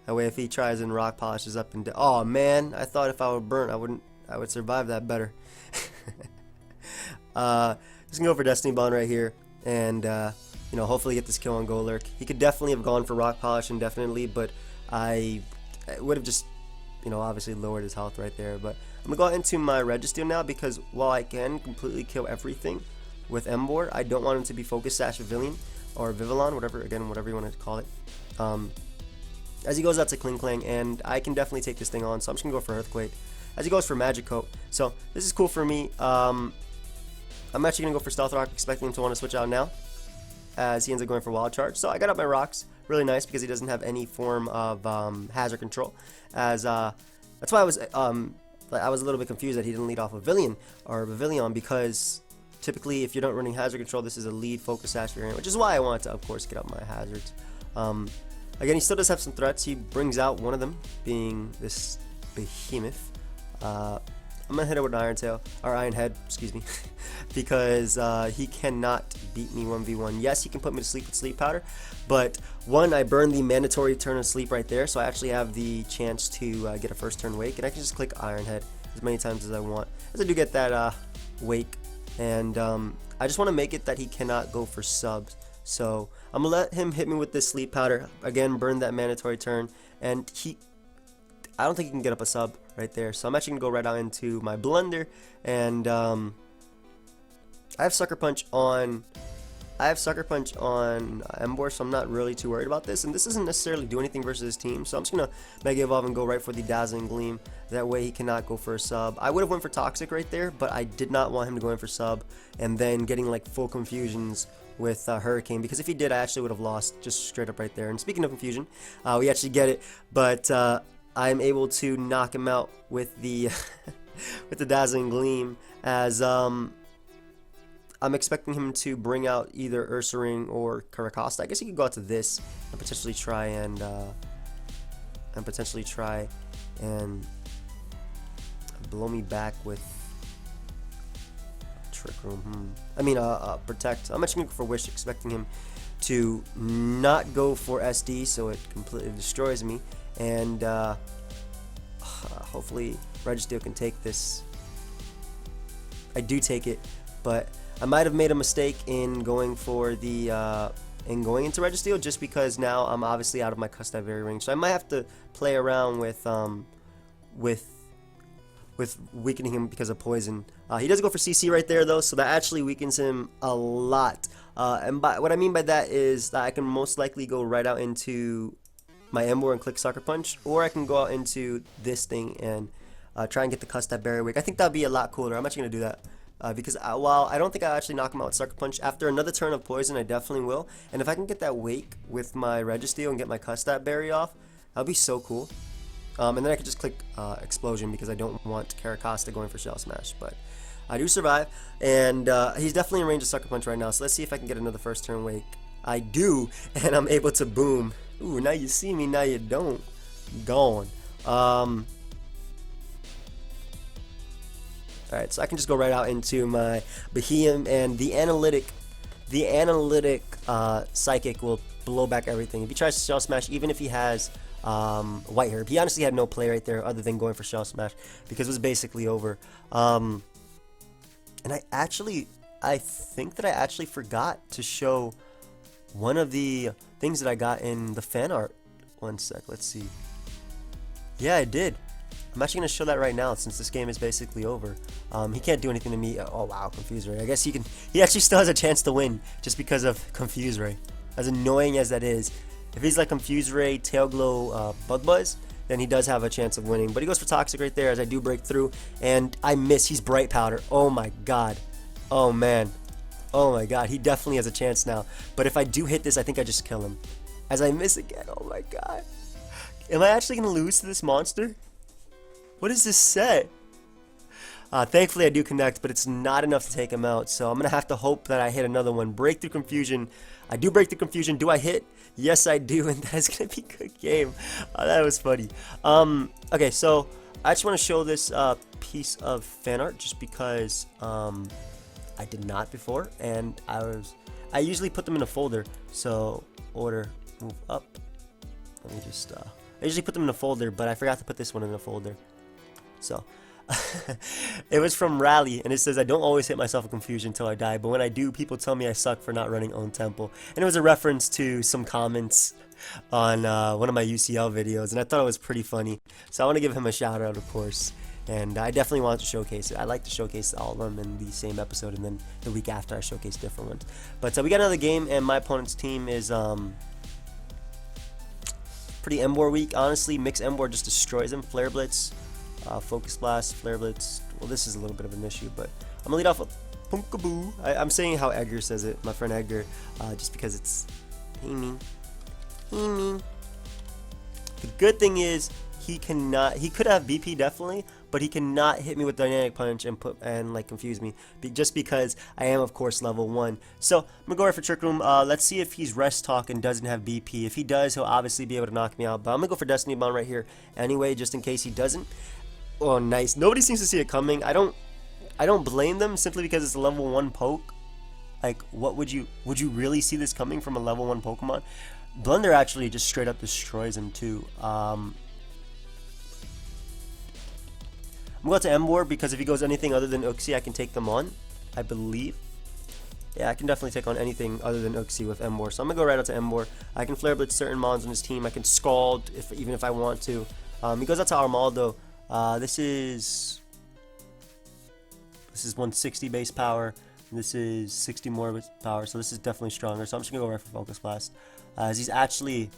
That way if he tries and Rock Polishes up and down... Oh man, I thought if I were burnt, I would survive that better. Just gonna go for Destiny Bond right here, and you know, hopefully get this kill on Golurk. He could definitely have gone for Rock Polish indefinitely, but I would have just, you know, obviously lowered his health right there. But I'm gonna go out into my Registeel now, because while I can completely kill everything with Emboar, I don't want him to be Focus Sash Vivillon or Vivillon, whatever you want to call it. As he goes out to Kling Klang, and I can definitely take this thing on, so I'm just gonna go for Earthquake. As he goes for Magic Coat, so this is cool for me. I'm actually going to go for Stealth Rock, expecting him to want to switch out now, as he ends up going for Wild Charge. So I got up my rocks, really nice, because he doesn't have any form of hazard control. As that's why I was a little bit confused that he didn't lead off of Vivillon, because typically if you're not running hazard control, this is a lead Focus Sash variant, which is why I wanted to, of course, get up my hazards. Again, he still does have some threats. He brings out one of them, being this Behemoth. I'm gonna hit it with an Iron Tail, or Iron Head, excuse me, because he cannot beat me 1v1. Yes, he can put me to sleep with Sleep Powder, but one, I burned the mandatory turn of sleep right there, so I actually have the chance to get a first turn wake, and I can just click Iron Head as many times as I want, as I do get that wake, and I just want to make it that he cannot go for subs. So I'm gonna let him hit me with this Sleep Powder, again, burn that mandatory turn, and I don't think he can get up a sub right there. So I'm actually going to go right out into my Blunder. And I have Sucker Punch on I have Sucker Punch on Emboar, so I'm not really too worried about this. And this doesn't necessarily do anything versus his team, so I'm just going to Mega Evolve and go right for the Dazzling Gleam. That way he cannot go for a sub. I would have went for Toxic right there, but I did not want him to go in for sub and then getting like full confusions with Hurricane, because if he did, I actually would have lost just straight up right there. And speaking of confusion, we actually get it, but I'm able to knock him out with the with the Dazzling Gleam, as I'm expecting him to bring out either Ursaring or Carracosta. I guess he could go out to this and potentially try and blow me back with Trick Room. I mean, Protect. I'm actually going to go for Wish, expecting him to not go for SD, so it completely destroys me. And hopefully Registeel can take this. I do take it, but I might have made a mistake in going for the into Registeel, just because now I'm obviously out of my Constabulary range. So I might have to play around with weakening him because of poison. He does go for CC right there though, so that actually weakens him a lot. And what I mean by that is that I can most likely go right out into my Emboar and click Sucker Punch, or I can go out into this thing and try and get the Constabulary Wake. I think that'd be a lot cooler. I'm actually gonna do that. Because while I don't think I'll actually knock him out with Sucker Punch, after another turn of poison, I definitely will. And if I can get that Wake with my Registeel and get my Constabulary off, that would be so cool. And then I could just click Explosion, because I don't want Carracosta going for Shell Smash. But I do survive, and he's definitely in range of Sucker Punch right now. So let's see if I can get another first turn Wake. I do, and I'm able to boom. Ooh, now you see me, now you don't. Gone. Alright, so I can just go right out into my Behemoth, and the analytic Psychic will blow back everything. If he tries to Shell Smash, even if he has White Herb, he honestly had no play right there other than going for Shell Smash, because it was basically over. And I think that I actually forgot to show one of the things that I got in the fan art. One sec, let's see. Yeah, I did. I'm actually going to show that right now, since this game is basically over. He can't do anything to me. Oh wow, Confuse Ray. I guess he actually still has a chance to win just because of Confuse Ray. As annoying as that is, if he's like Confuse Ray, Tail Glow, Bug Buzz, then he does have a chance of winning. But he goes for Toxic right there as I do break through, and I miss. He's Bright Powder. Oh my god. Oh man. Oh my god. He definitely has a chance now. But if I do hit this, I think I just kill him. As I miss again. Oh my god. Am I actually going to lose to this monster? What is this set? Thankfully I do connect, but it's not enough to take him out, so I'm going to have to hope that I hit another one. Breakthrough Confusion. I do break through Confusion. Do I hit? Yes, I do, and that is going to be a good game. That was funny. Okay, so I just want to show this piece of fan art just because I did not before, and I usually put them in a folder, so order, move up. Let me just, I usually put them in a folder, but I forgot to put this one in a folder. So, it was from Rally, and it says, I don't always hit myself in Confusion until I die, but when I do, people tell me I suck for not running Own Temple. And it was a reference to some comments on one of my UCL videos, and I thought it was pretty funny. So I want to give him a shout out, of course. And I definitely wanted to showcase it. I like to showcase all of them in the same episode, and then the week after I showcase different ones. But we got another game, and my opponent's team is pretty Emboar weak. Honestly, Mix Emboar just destroys him. Flare Blitz, Focus Blast, Flare Blitz. Well, this is a little bit of an issue, but I'm going to lead off with Punkaboo. I'm saying how Edgar says it, my friend Edgar, just because it's The good thing is he could have BP definitely, but he cannot hit me with Dynamic Punch and like confuse me, just because I am of course level 1. So I'm gonna go right for Trick Room. Let's see if he's Rest Talk and doesn't have BP. If he does, he'll obviously be able to knock me out, but I'm gonna go for Destiny Bond right here anyway, just in case he doesn't. Oh, nice. Nobody seems to see it coming. I don't blame them, simply because it's a level 1 poke. Like, would you really see this coming from a level 1 Pokemon? Blunder actually just straight up destroys him too. I'm going to Emboar because if he goes anything other than Uxie, I can take them on, I believe. Yeah, I can definitely take on anything other than Uxie with Emboar. So I'm going to go right out to Emboar. I can Flare Blitz certain mons on his team. I can Scald even if I want to. He goes out to Armaldo. This is 160 base power. This is 60 more power, so this is definitely stronger. So I'm just gonna go right for Focus Blast, as he's actually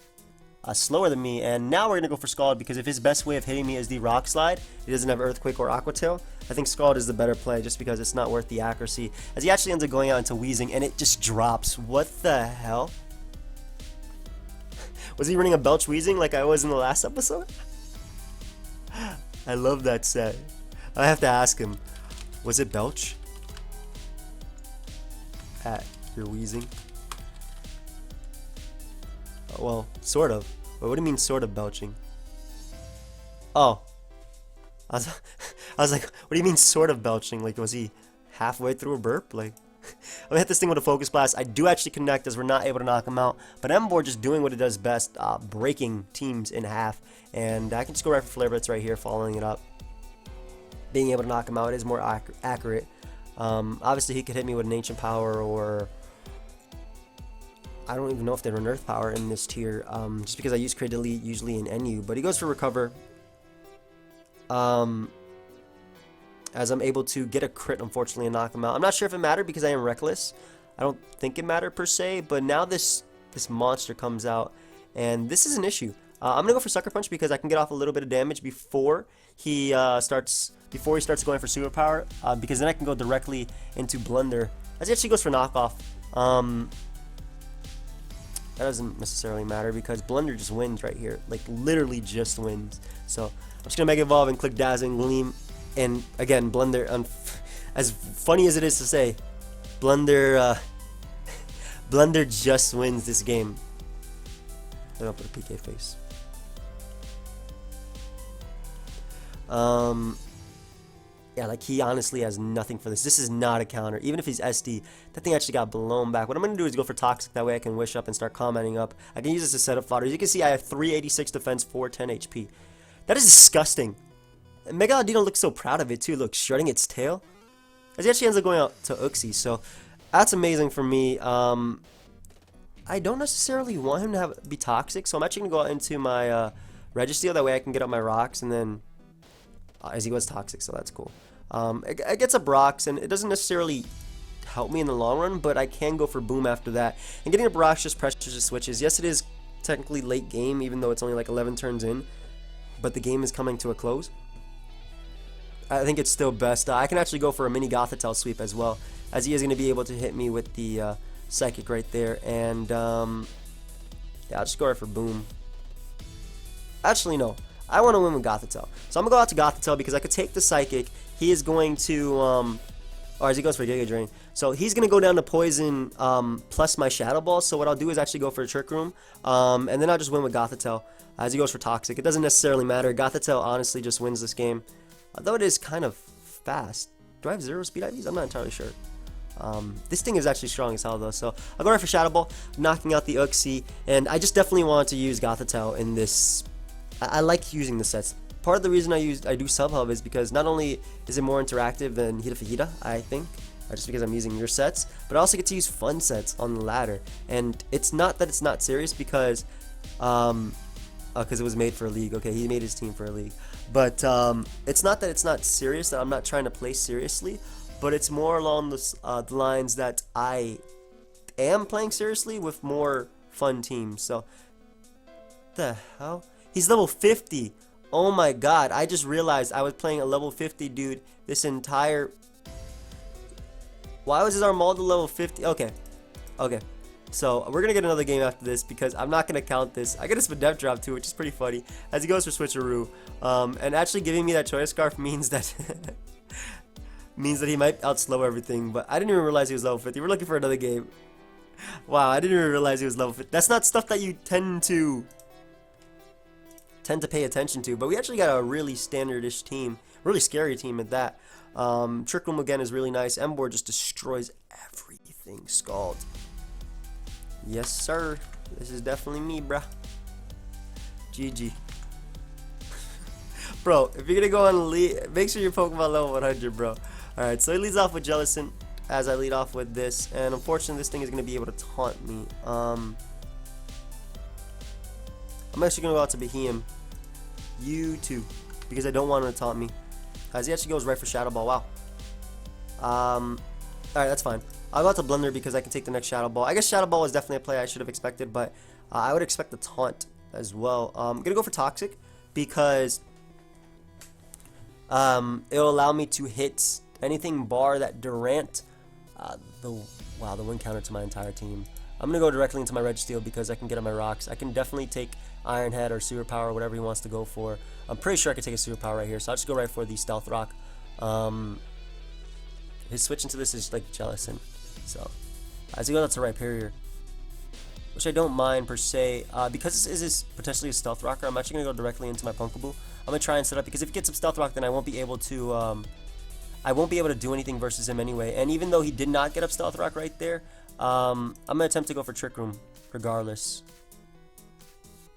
slower than me. And now we're gonna go for Scald, because if his best way of hitting me is the Rock Slide, he doesn't have Earthquake or Aqua Tail. I think Scald is the better play, just because it's not worth the accuracy, as he actually ends up going out into Wheezing, and it just drops. What the hell? Was he running a Belch Wheezing like I was in the last episode? I love that set. I have to ask him, was it Belch? At your Wheezing? Oh, well, sort of. Wait, what do you mean sort of belching? Oh. I was like, what do you mean sort of belching? Like, was he halfway through a burp? Like, I'm gonna hit this thing with a Focus Blast. I do actually connect, as we're not able to knock him out. But M-Board just doing what it does best, breaking teams in half. And I can just go right for Flare Blitz right here, following it up. Being able to knock him out is more accurate. Obviously, he could hit me with an Ancient Power, or I don't even know if they're an Earth Power in this tier, just because I use Crit Delete usually in NU. But he goes for Recover. As I'm able to get a crit, unfortunately, and knock him out. I'm not sure if it mattered because I am Reckless. I don't think it mattered per se, but now this monster comes out, and this is an issue. I'm gonna go for Sucker Punch, because I can get off a little bit of damage before he starts going for Superpower, because then I can go directly into Blunder, as he actually goes for Knockoff. That doesn't necessarily matter, because Blunder just wins right here, like literally just wins. So I'm just gonna Mega Evolve and click Dazzling Gleam, and again, Blunder, as funny as it is to say, Blunder just wins this game. I don't put a PK face. Yeah, like he honestly has nothing for this. This is not a counter. Even if he's SD, that thing actually got blown back. What I'm going to do is go for Toxic. That way I can wish up and start commenting up. I can use this as setup fodder. As you can see, I have 386 defense, 410 HP. That is disgusting. And Megalodon looks so proud of it too. Look, shredding its tail. As he actually ends up going out to Uxie. So that's amazing for me. I don't necessarily want him to be toxic. So I'm actually going to go out into my Registeel. That way I can get up my rocks, and then as he was toxic, so that's cool. It gets up rocks, and it doesn't necessarily help me in the long run, but I can go for Boom after that. And getting up rocks just pressures the switches. Yes, it is technically late game, even though it's only like 11 turns in, but the game is coming to a close. I think it's still best. I can actually go for a mini Gothitelle sweep as well, as he is going to be able to hit me with the Psychic right there. And yeah, I'll just go right for Boom. Actually, no. I want to win with Gothitelle. So I'm going to go out to Gothitelle, because I could take the Psychic. He is going to, or as he goes for Giga Drain. So he's going to go down to Poison plus my Shadow Ball. So what I'll do is actually go for a Trick Room. And then I'll just win with Gothitelle as he goes for Toxic. It doesn't necessarily matter. Gothitelle honestly just wins this game. Although it is kind of fast. Do I have 0 speed IVs? I'm not entirely sure. This thing is actually strong as hell though. So I'll go right for Shadow Ball, knocking out the Uxie. And I just definitely want to use Gothitelle in this. I like using the sets. Part of the reason I do sub-hub is because not only is it more interactive than Hita Fajita, I think, just because I'm using your sets, but I also get to use fun sets on the ladder. And it's not that it's not serious, because it was made for a league. Okay, he made his team for a league. But it's not that it's not serious, that I'm not trying to play seriously, but it's more along the lines that I am playing seriously with more fun teams. So, what the hell? He's level 50. Oh my god, I just realized I was playing a level 50 dude this entire... Why was his Armaldo level 50? Okay. So, we're going to get another game after this, because I'm not going to count this. I get a Spadep drop too, which is pretty funny, as he goes for Switcheroo. And actually giving me that Choice Scarf means that... means that he might outslow everything, but I didn't even realize he was level 50. We're looking for another game. Wow, I didn't even realize he was level 50. That's not stuff that you tend to pay attention to, but we actually got a really standardish team, really scary team at that. Trick Room again is really nice. M-Board just destroys everything. Scald. Yes, sir. This is definitely me, bruh. GG. Bro, if you're gonna go on lead, make sure you're Pokemon level 100, bro. Alright, so he leads off with Jellicent, as I lead off with this, and unfortunately this thing is gonna be able to taunt me. I'm actually gonna go out to Behemoth. You too, because I don't want him to taunt me. As he actually goes right for Shadow Ball. Wow. Alright, that's fine. I'll go out to Blunder because I can take the next Shadow Ball. I guess Shadow Ball was definitely a play I should have expected, but I would expect the Taunt as well. I'm going to go for Toxic because it'll allow me to hit anything bar that Durant. The win counter to my entire team. I'm going to go directly into my Registeel because I can get on my rocks. I can definitely take Iron Head or Super Power, whatever he wants to go for. I'm pretty sure I could take a Super Power right here, so I'll just go right for the Stealth Rock. His switch into this is like Jellicent. So, as he goes out to Rhyperior, which I don't mind per se, because this is potentially a Stealth Rocker, I'm actually going to go directly into my Punkaboo. I'm going to try and set up, because if he gets some Stealth Rock, then I won't be able to do anything versus him anyway. And even though he did not get up Stealth Rock right there, I'm going to attempt to go for Trick Room, regardless.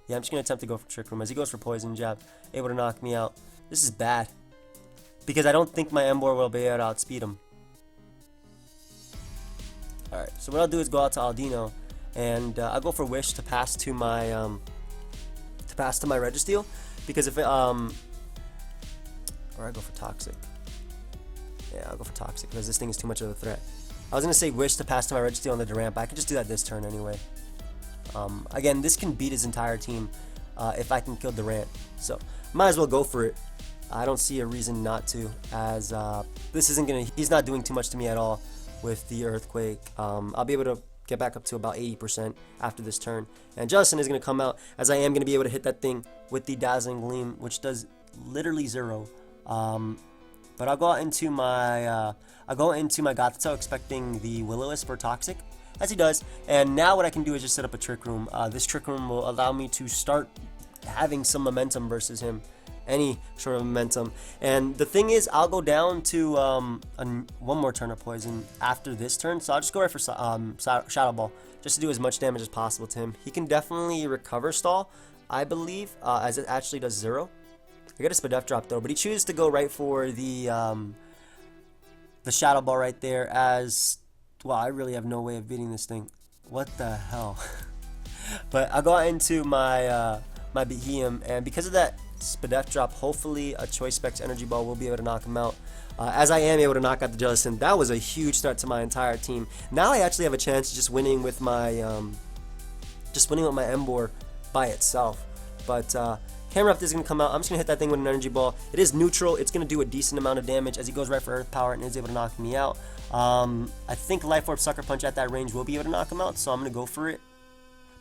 Yeah, I'm just going to attempt to go for Trick Room, as he goes for Poison Jab, able to knock me out. This is bad, because I don't think my Emboar will be able to outspeed him. Alright, so what I'll do is go out to Aldino, and I'll go for Wish to pass to my Registeel, because if it, or I go for Toxic. Yeah, I'll go for Toxic because this thing is too much of a threat. I was gonna say Wish to pass to my Registeel on the Durant, but I can just do that this turn anyway. Again, this can beat his entire team if I can kill Durant, so might as well go for it. I don't see a reason not to, as this isn't gonna. He's not doing too much to me at all with the Earthquake. I'll be able to get back up to about 80% after this turn, and Jellicent is gonna come out, as I am gonna be able to hit that thing with the Dazzling Gleam, which does literally 0. But I'll go into my Gothitelle expecting the Will-O-Wisp for Toxic, as he does. And now what I can do is just set up a Trick Room. This Trick Room will allow me to start having some momentum versus him, any sort of momentum. And the thing is, I'll go down to one more turn of Poison after this turn, so I'll just go right for Shadow Ball, just to do as much damage as possible to him. He can definitely recover stall, I believe, as it actually does 0. I get a Spadef drop though, but he chooses to go right for the Shadow Ball right there, as well. I really have no way of beating this thing. What the hell? But I'll go out into my my Behemoth, and because of that Spadef drop, hopefully a Choice Specs Energy Ball will be able to knock him out. As I am able to knock out the Jellicent, that was a huge threat to my entire team. Now I actually have a chance of just winning with my Emboar by itself. But Camerupt is going to come out. I'm just going to hit that thing with an Energy Ball. It is neutral. It's going to do a decent amount of damage as he goes right for Earth Power and is able to knock me out. I think Life Orb Sucker Punch at that range will be able to knock him out, so I'm going to go for it.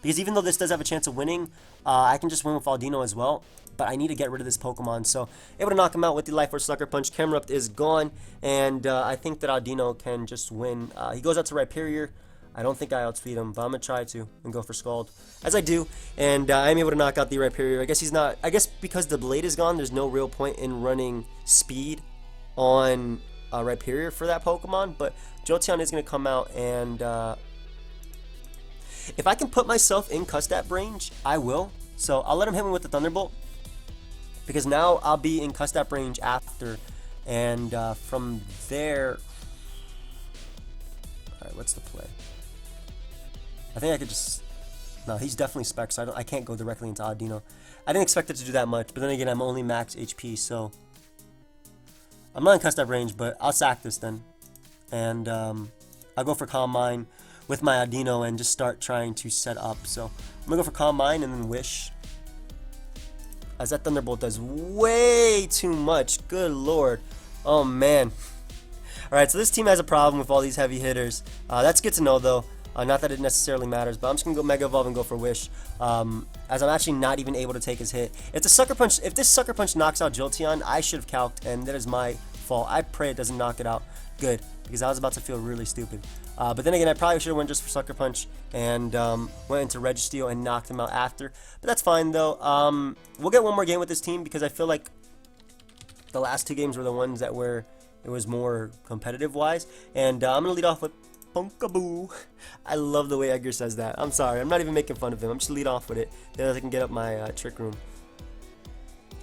Because even though this does have a chance of winning, I can just win with Aldino as well. But I need to get rid of this Pokemon, so able to knock him out with the Life Orb Sucker Punch. Camerupt is gone, and I think that Aldino can just win. He goes out to Rhyperior. I don't think I outspeed him, but I'm going to try to and go for Scald, as I do, and I'm able to knock out the Rhyperior. I guess he's not, I guess because the Blade is gone, there's no real point in running speed on Rhyperior for that Pokemon, but Jolteon is going to come out, and if I can put myself in Custap range, I will. So I'll let him hit me with the Thunderbolt, because now I'll be in Custap range after, and from there, alright, what's the play? I think I could just... No, he's definitely Spec, so I can't go directly into Aldino. I didn't expect it to do that much, but then again, I'm only max HP, so... I'm not in Custap range, but I'll sack this then. And I'll go for Calm Mind with my Aldino and just start trying to set up. So I'm going to go for Calm Mind and then Wish, as that Thunderbolt does way too much. Good lord. Oh, man. Alright, so this team has a problem with all these heavy hitters. That's good to know, though. Not that it necessarily matters, but I'm just going to go Mega Evolve and go for Wish, as I'm actually not even able to take his hit. If this Sucker Punch knocks out Jolteon, I should have calced, and that is my fault. I pray it doesn't knock it out. Good, because I was about to feel really stupid. But then again, I probably should have went just for Sucker Punch and went into Registeel and knocked him out after. But that's fine, though. We'll get one more game with this team, because I feel like the last 2 games were the ones that were... It was more competitive-wise, and I'm going to lead off with Punkaboo. I love the way Edgar says that. I'm sorry, I'm not even making fun of him. I'm just lead off with it, then I can get up my Trick Room.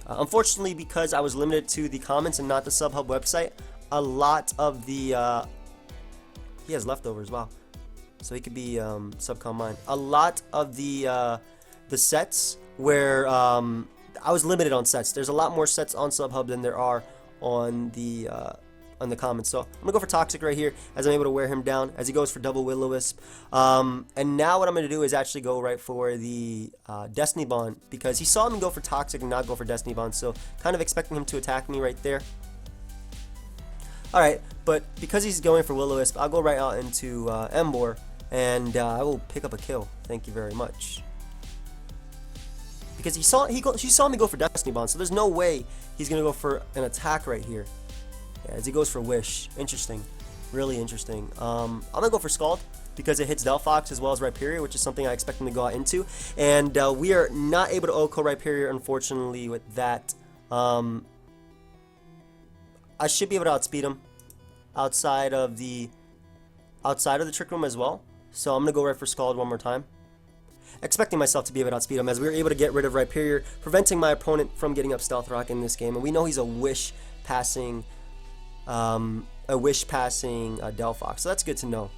Unfortunately, because I was limited to the comments and not the SubHub website, a lot of the... he has leftovers, wow. So he could be Subcom Mine. A lot of the sets where... I was limited on sets. There's a lot more sets on SubHub than there are on the in the comments. So I'm gonna go for Toxic right here, as I'm able to wear him down as he goes for double Will-O-Wisp. And now what I'm gonna do is actually go right for the Destiny Bond, because he saw me go for Toxic and not go for Destiny Bond, so kind of expecting him to attack me right there. Alright, but because he's going for Will-O-Wisp, I'll go right out into Ember, and I will pick up a kill. Thank you very much. Because he saw me go for Destiny Bond, so there's no way he's gonna go for an attack right here. Yeah, as he goes for Wish. Interesting, really interesting. I'm gonna go for Scald because it hits Delphox as well as Rhyperior, which is something I expect him to go out into. And we are not able to OHKO Rhyperior, unfortunately, with that. I should be able to outspeed him outside of the Trick Room as well. So I'm gonna go right for Scald one more time, expecting myself to be able to outspeed him, as we were able to get rid of Rhyperior, preventing my opponent from getting up Stealth Rock in this game. And we know he's a Wish passing Delphox, so that's good to know.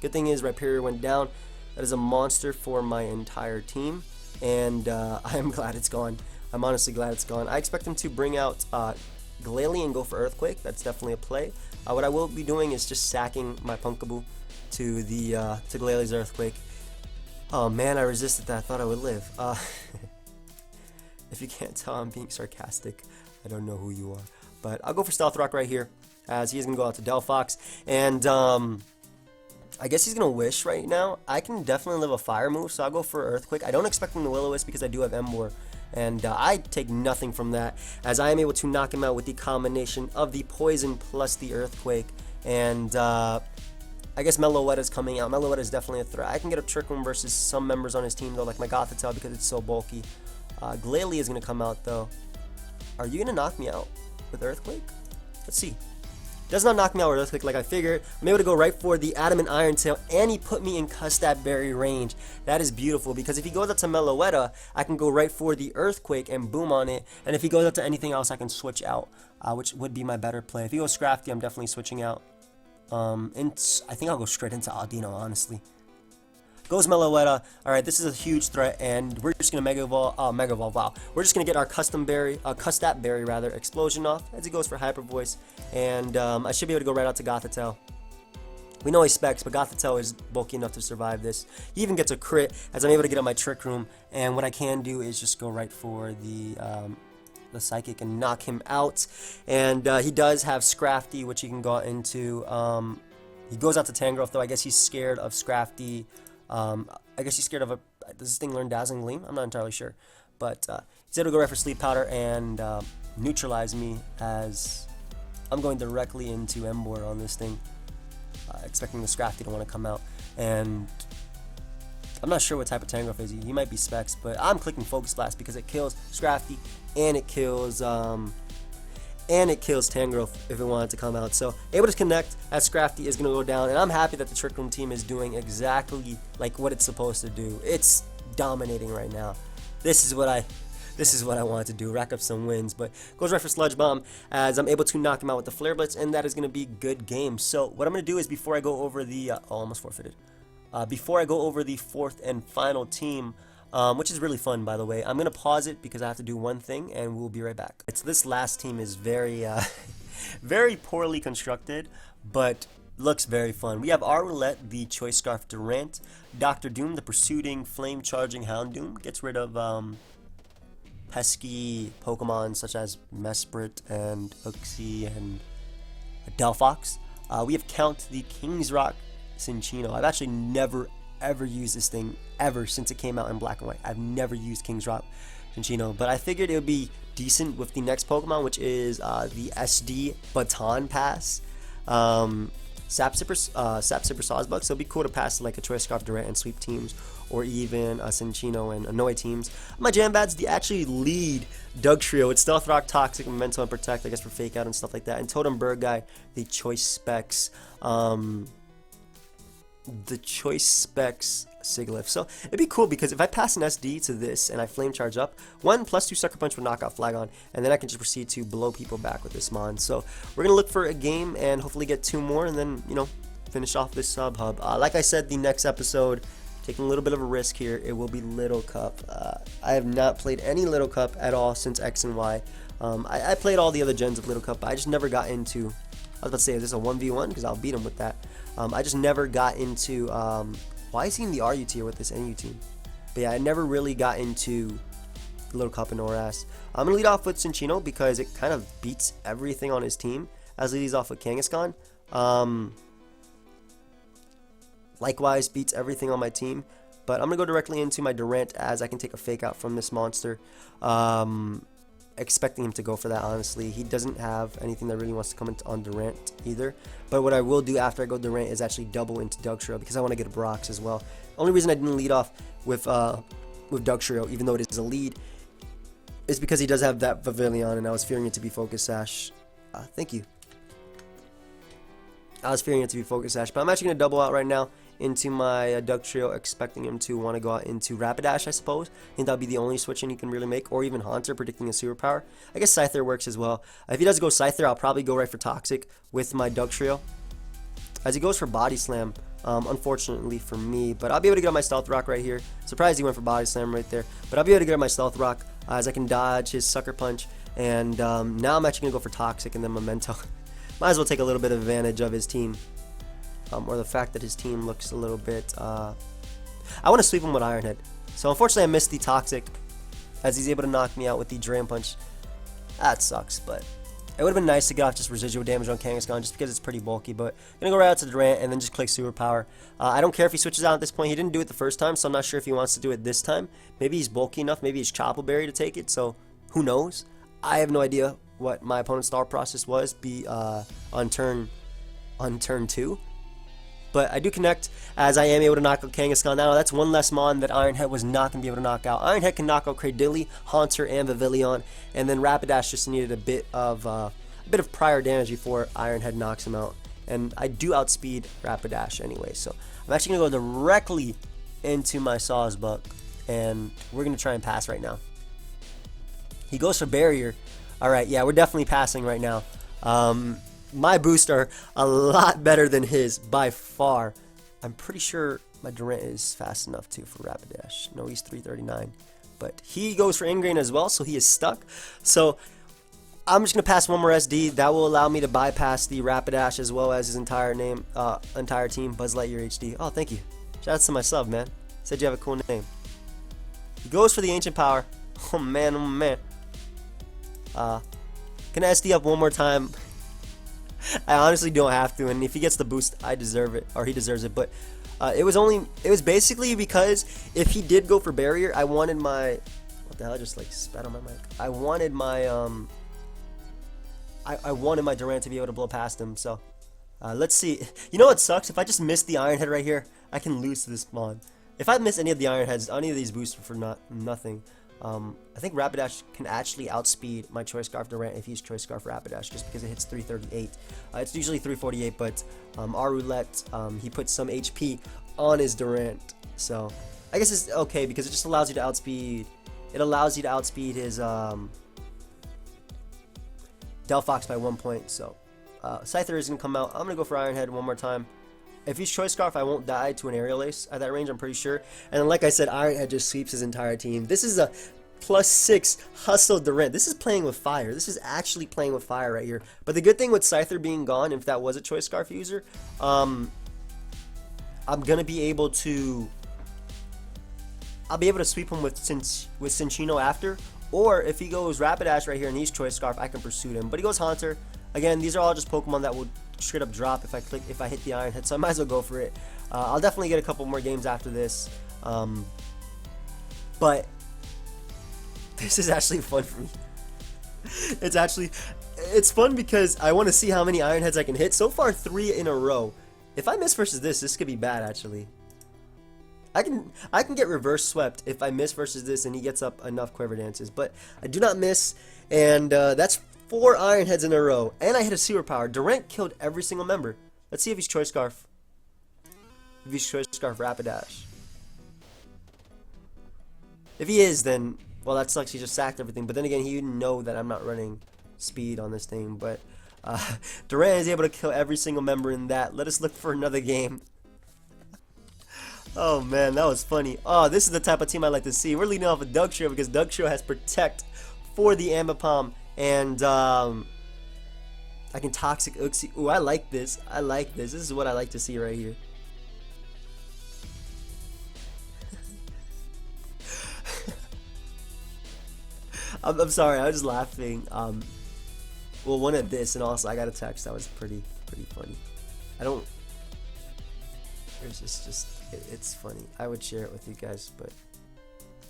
Good thing is Rhyperior went down. That is a monster for my entire team, and I am glad it's gone. I'm honestly glad it's gone. I expect him to bring out Glalie and go for Earthquake. That's definitely a play. What I will be doing is just sacking my Pumpkaboo to Glalie's Earthquake. Oh man, I resisted that. I thought I would live. If you can't tell, I'm being sarcastic. I don't know who you are. But I'll go for Stealth Rock right here, as he's going to go out to Delphox. And I guess he's going to Wish right now. I can definitely live a Fire move, so I'll go for Earthquake. I don't expect him to Will-O-Wisp because I do have Ember. And I take nothing from that, as I am able to knock him out with the combination of the Poison plus the Earthquake. And I guess Meloetta's coming out. Meloetta is definitely a threat. I can get a Trick Room versus some members on his team, though, like my Gothitelle, because it's so bulky. Glalie is going to come out, though. Are you going to knock me out with Earthquake? Let's see. Does not knock me out with Earthquake like I figured. I'm able to go right for the Adamant Iron Tail, and he put me in Custap Berry range. That is beautiful, because if he goes up to Meloetta, I can go right for the Earthquake and boom on it. And if he goes up to anything else, I can switch out, which would be my better play. If he goes Scrafty, I'm definitely switching out. And I think I'll go straight into Aldino, honestly. Goes Meloetta. Alright, this is a huge threat, and we're just going to Mega Evolve, wow. We're just going to get our Custap Berry, Explosion off, as he goes for Hyper Voice, and I should be able to go right out to Gothitelle. We know he specs, but Gothitelle is bulky enough to survive this. He even gets a crit, as I'm able to get up my Trick Room, and what I can do is just go right for the Psychic and knock him out. And he does have Scrafty, which he can go into. He goes out to Tangrowth, though. I guess he's scared of Scrafty. I guess he's scared of does this thing learn Dazzling Gleam? I'm not entirely sure. But he's able to go right for Sleep Powder and neutralize me, as I'm going directly into Ember on this thing, expecting the Scrafty to want to come out. And I'm not sure what type of Tangrowth is he. He might be Specs, but I'm clicking Focus Blast because it kills Scrafty and it kills Tangrowth if it wanted to come out. So able to connect as Scrafty is going to go down, and I'm happy that the Trick Room team is doing exactly like what it's supposed to do. It's dominating right now. This is what I wanted to do, rack up some wins. But goes right for Sludge Bomb, as I'm able to knock him out with the Flare Blitz, and that is going to be good game. So what I'm going to do is, before I go over the almost forfeited. Before I go over the fourth and final team, which is really fun, by the way, I'm going to pause it because I have to do one thing, and we'll be right back. This last team is very, very poorly constructed, but looks very fun. We have our Roulette, the Choice Scarf Durant, Dr. Doom, the Pursuing Flame Charging Houndoom, gets rid of pesky Pokemon such as Mesprit and Uxie and Delphox. We have Count, the King's Rock Cinccino. I've actually never ever used this thing ever since it came out in black and white. I've never used King's Rock Cinccino, but I figured it would be decent with the next Pokemon, which is the SD Baton Pass. Sap Sipper Sawsbuck, so it'd be cool to pass like a Choice Scarf Durant and sweep teams, or even Cinccino and Annoy teams. My Jam Bats, they actually lead Doug Trio with Stealth Rock, Toxic, Memento, and Protect, I guess for Fake Out and stuff like that. And Totem Bird Guy, the Choice Specs, Sigilyph. So it'd be cool because if I pass an SD to this and I Flame Charge up, 1+2 Sucker Punch would knock out Flagon, and then I can just proceed to blow people back with this Mon. So we're gonna look for a game and hopefully get 2 more, and then finish off this sub hub. Like I said, the next episode, taking a little bit of a risk here, it will be Little Cup. I have not played any Little Cup at all since X and Y. I played all the other gens of Little Cup, but I just never got into I was about to say, is this a 1v1? Because I'll beat him with that. I just never got into, why is he in the RU tier with this NU team? But yeah, I never really got into the Little Cup and ORAS. I'm going to lead off with Cinchino because it kind of beats everything on his team, as leads off with Kangaskhan. Likewise, beats everything on my team. But I'm going to go directly into my Durant, as I can take a fake out from this monster. Expecting him to go for that, honestly. He doesn't have anything that really wants to come into on Durant either. But what I will do after I go Durant is actually double into Dugtrio, because I want to get a Brox as well. Only reason I didn't lead off with Dugtrio, even though it is a lead, is because he does have that Pavilion, and I was fearing it to be Focus Sash. Thank you. I was fearing it to be Focus Sash, but I'm actually going to double out right now into my Dugtrio, expecting him to want to go out into Rapidash, I suppose. I think that would be the only switching he can really make, or even Haunter, predicting a superpower. I guess Scyther works as well. If he does go Scyther, I'll probably go right for Toxic with my Dugtrio. As he goes for Body Slam, unfortunately for me, but I'll be able to get on my Stealth Rock right here. Surprised he went for Body Slam right there, but I'll be able to get on my Stealth Rock as I can dodge his Sucker Punch, and now I'm actually going to go for Toxic and then Memento. Might as well take a little bit of advantage of his team. Or the fact that his team looks a little bit, I want to sweep him with Iron Head. So unfortunately I missed the Toxic, as he's able to knock me out with the Drain Punch. That sucks, but it would have been nice to get off just residual damage on Kangaskhan, just because it's pretty bulky. But I'm going to go right out to Durant and then just click Superpower. I don't care if he switches out at this point. He didn't do it the first time, so I'm not sure if he wants to do it this time. Maybe he's bulky enough, maybe he's Chople Berry to take it, so who knows. I have no idea what my opponent's thought process was on turn 2. But I do connect, as I am able to knock out Kangaskhan. Now that's one less Mon that Iron Head was not going to be able to knock out. Iron Head can knock out Cradily, Haunter, and Pavilion, and then Rapidash just needed a bit of prior damage before Iron Head knocks him out. And I do outspeed Rapidash anyway, so I'm actually going to go directly into my Sawsbuck, and we're going to try and pass right now. He goes for Barrier. Alright, yeah, we're definitely passing right now. My boosts are a lot better than his by far. I'm pretty sure my Durant is fast enough too for Rapidash. No, he's 339. But he goes for Ingrain as well, so he is stuck. So I'm just going to pass one more SD. That will allow me to bypass the Rapidash as well as his entire team, Buzz Lightyear HD. Oh, thank you. Shout out to my sub, man. Said you have a cool name. He goes for the Ancient Power. Oh, man, oh, man. Can I SD up one more time? I honestly don't have to, and if he gets the boost, I deserve it, or he deserves it. But it was basically because if he did go for Barrier, I wanted my, what the hell, I just like spat on my mic. I wanted my I wanted my Durant to be able to blow past him. So let's see. You know what sucks? If I just miss the Iron Head right here, I can lose to this Mon. If I miss any of the Iron Heads, any of these boosts for nothing. I think Rapidash can actually outspeed my Choice Scarf Durant if he's Choice Scarf Rapidash, just because it hits 338. It's usually 348, but our roulette, he puts some HP on his Durant, so I guess it's okay because it just allows you to outspeed. It allows you to outspeed his Delphox by 1 point. So Scyther is gonna come out. I'm gonna go for Iron Head one more time. If he's Choice Scarf, I won't die to an Aerial Ace at that range, I'm pretty sure. And then, like I said, Iron Head just sweeps his entire team. This is a +6 Hustle Durant. This is playing with fire. This is actually playing with fire right here. But the good thing with Scyther being gone, if that was a Choice Scarf user, I'm gonna be able to. I'll be able to sweep him with Cinchino after. Or if he goes Rapidash right here and he's Choice Scarf, I can pursue him. But he goes Haunter. Again, these are all just Pokemon that would straight up drop if I hit the Iron Head, so I might as well go for it. I'll definitely get a couple more games after this, but this is actually fun for me. It's fun because I want to see how many Iron Heads I can hit. So far 3 in a row. If I miss versus this could be bad actually. I can get reverse swept if I miss versus this and he gets up enough Quiver Dances, but I do not miss, and that's 4 Iron Heads in a row, and I hit a Superpower. Durant killed every single member. Let's see if he's Choice Scarf. If he's Choice Scarf Rapidash. If he is, then, well, that sucks. He just sacked everything. But then again, he didn't know that I'm not running speed on this thing. But Durant is able to kill every single member in that. Let us look for another game. Oh, man, that was funny. Oh, this is the type of team I like to see. We're leading off with Dugtrio because Dugtrio has Protect for the Ambipom. And I can Toxic Uxie. Ooh, I like this. I like this. This is what I like to see right here. I'm sorry, I was just laughing. Well, one of this, and also I got a text that was pretty funny. I don't. It's just it's funny. I would share it with you guys, but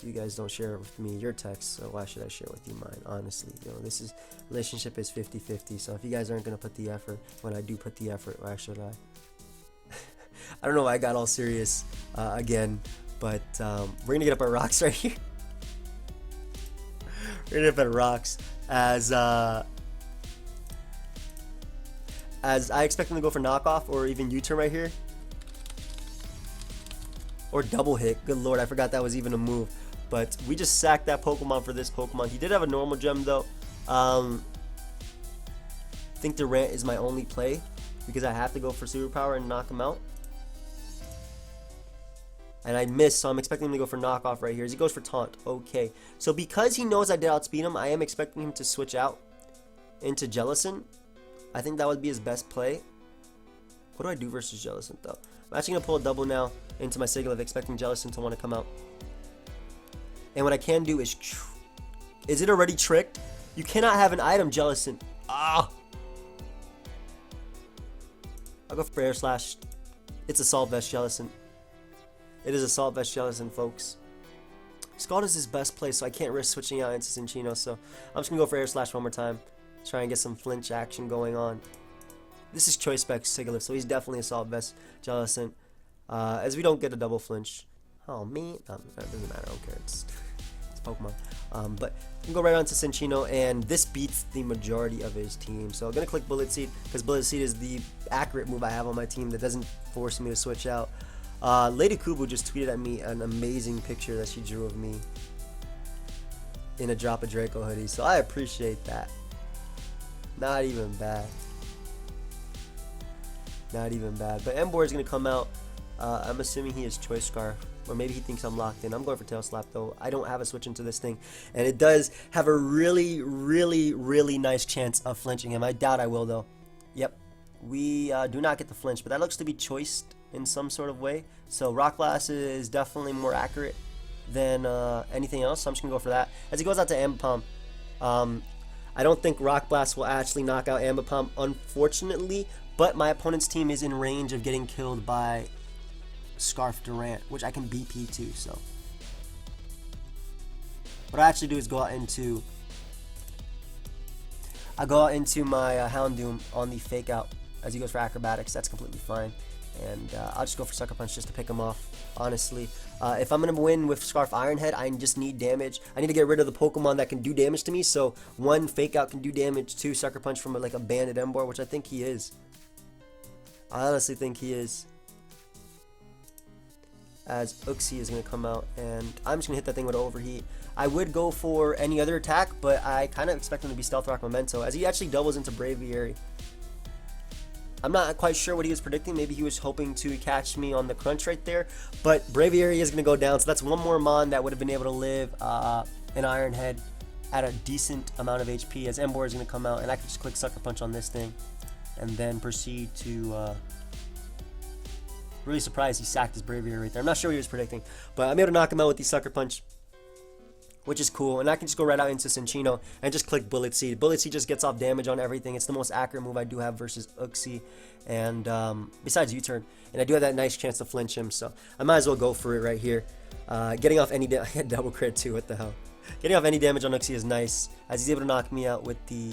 you guys don't share it with me your text, so why should I share with you mine? Honestly, you know, this is relationship is 50-50. So if you guys aren't gonna put the effort when I do put the effort, why should I? I don't know why I got all serious again, but we're gonna get up our rocks right here. We're gonna get up at rocks as I expect them to go for knockoff or even U-turn right here. Or double hit. Good lord, I forgot that was even a move. But we just sacked that Pokemon for this Pokemon. He did have a normal gem though. I think Durant is my only play because I have to go for superpower and knock him out. And I missed, so I'm expecting him to go for knockoff right here. As he goes for taunt. Okay. So because he knows I did outspeed him, I am expecting him to switch out into Jellicent. I think that would be his best play. What do I do versus Jellicent though? I'm actually going to pull a double now into my Sigilyph, expecting Jellicent to want to come out. And what I can do is... Is it already tricked? You cannot have an item, Jellicent. Ah! I'll go for Air Slash. It's Assault Vest Jellicent. It is Assault Vest Jellicent, folks. Scald is his best play, so I can't risk switching out into Cinccino, so I'm just going to go for Air Slash one more time. Try and get some flinch action going on. This is Choice Spec Sigilyph, so he's definitely Assault Vest Jellicent. As we don't get a double flinch. Oh, man. That doesn't matter. I don't care. It's Pokemon. But we can go right on to Cinccino, and this beats the majority of his team. So I'm going to click Bullet Seed, because Bullet Seed is the accurate move I have on my team that doesn't force me to switch out. Lady Kubu just tweeted at me an amazing picture that she drew of me in a Drop a Draco hoodie, so I appreciate that. Not even bad. Not even bad. But Emboar is going to come out. I'm assuming he is Choice Scarf. Or maybe he thinks I'm locked in. I'm going for Tail Slap though. I don't have a switch into this thing. And it does have a really nice chance of flinching him. I doubt I will though. Yep. We do not get the flinch. But that looks to be choiced in some sort of way. So Rock Blast is definitely more accurate than anything else. So I'm just going to go for that. As he goes out to Ambipom. I don't think Rock Blast will actually knock out Ambipom, unfortunately. But my opponent's team is in range of getting killed by Scarf Durant, which I can BP too. So what I actually do is go out into my Houndoom on the fake out as he goes for acrobatics. That's completely fine. And I'll just go for Sucker Punch just to pick him off, honestly. If I'm going to win with Scarf Ironhead, I just need damage. I need to get rid of the Pokemon that can do damage to me. So one fake out can do damage, two Sucker Punch from like a banded Emboar, which I think he is. I honestly think he is. As Uxie is going to come out, and I'm just going to hit that thing with Overheat. I would go for any other attack, but I kind of expect him to be Stealth Rock Memento, as he actually doubles into Braviary. I'm not quite sure what he was predicting. Maybe he was hoping to catch me on the crunch right there, but Braviary is going to go down, so that's one more Mon that would have been able to live an Iron Head at a decent amount of HP, as Emboar is going to come out, and I can just click Sucker Punch on this thing, and then proceed to... really surprised he sacked his Braviary right there. I'm not sure what he was predicting, but I'm able to knock him out with the Sucker Punch, which is cool. And I can just go right out into Cinccino and just click Bullet Seed. Bullet Seed just gets off damage on everything. It's the most accurate move I do have versus Uxie, and besides U-turn. And I do have that nice chance to flinch him, so I might as well go for it right here. Getting off any I had double crit too. What the hell? Getting off any damage on Uxie is nice, as he's able to knock me out with the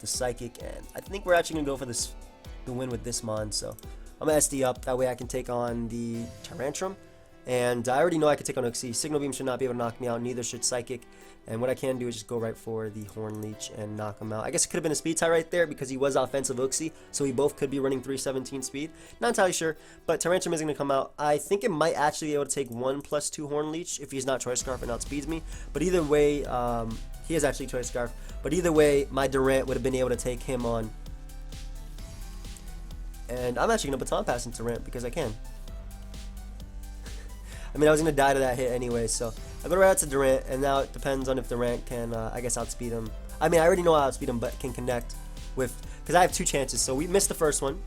Psychic. And I think we're actually gonna go for the win with this Mon. So I'm going to SD up, that way I can take on the Tyrantrum. And I already know I can take on Uxie. Signal Beam should not be able to knock me out, neither should Psychic. And what I can do is just go right for the Horn Leech and knock him out. I guess it could have been a speed tie right there because he was offensive Uxie, so we both could be running 317 speed. Not entirely sure, but Tyrantrum is going to come out. I think it might actually be able to take 1+2 Horn Leech if he's not Choice Scarf and outspeeds me. But either way, he is actually Choice Scarf. But either way, my Durant would have been able to take him on. And I'm actually going to Baton Pass into Durant because I can. I mean, I was going to die to that hit anyway, so I go right out to Durant, and now it depends on if Durant can, I guess, outspeed him. I mean, I already know I outspeed him, but can connect. because I have 2 chances. So we missed the first one,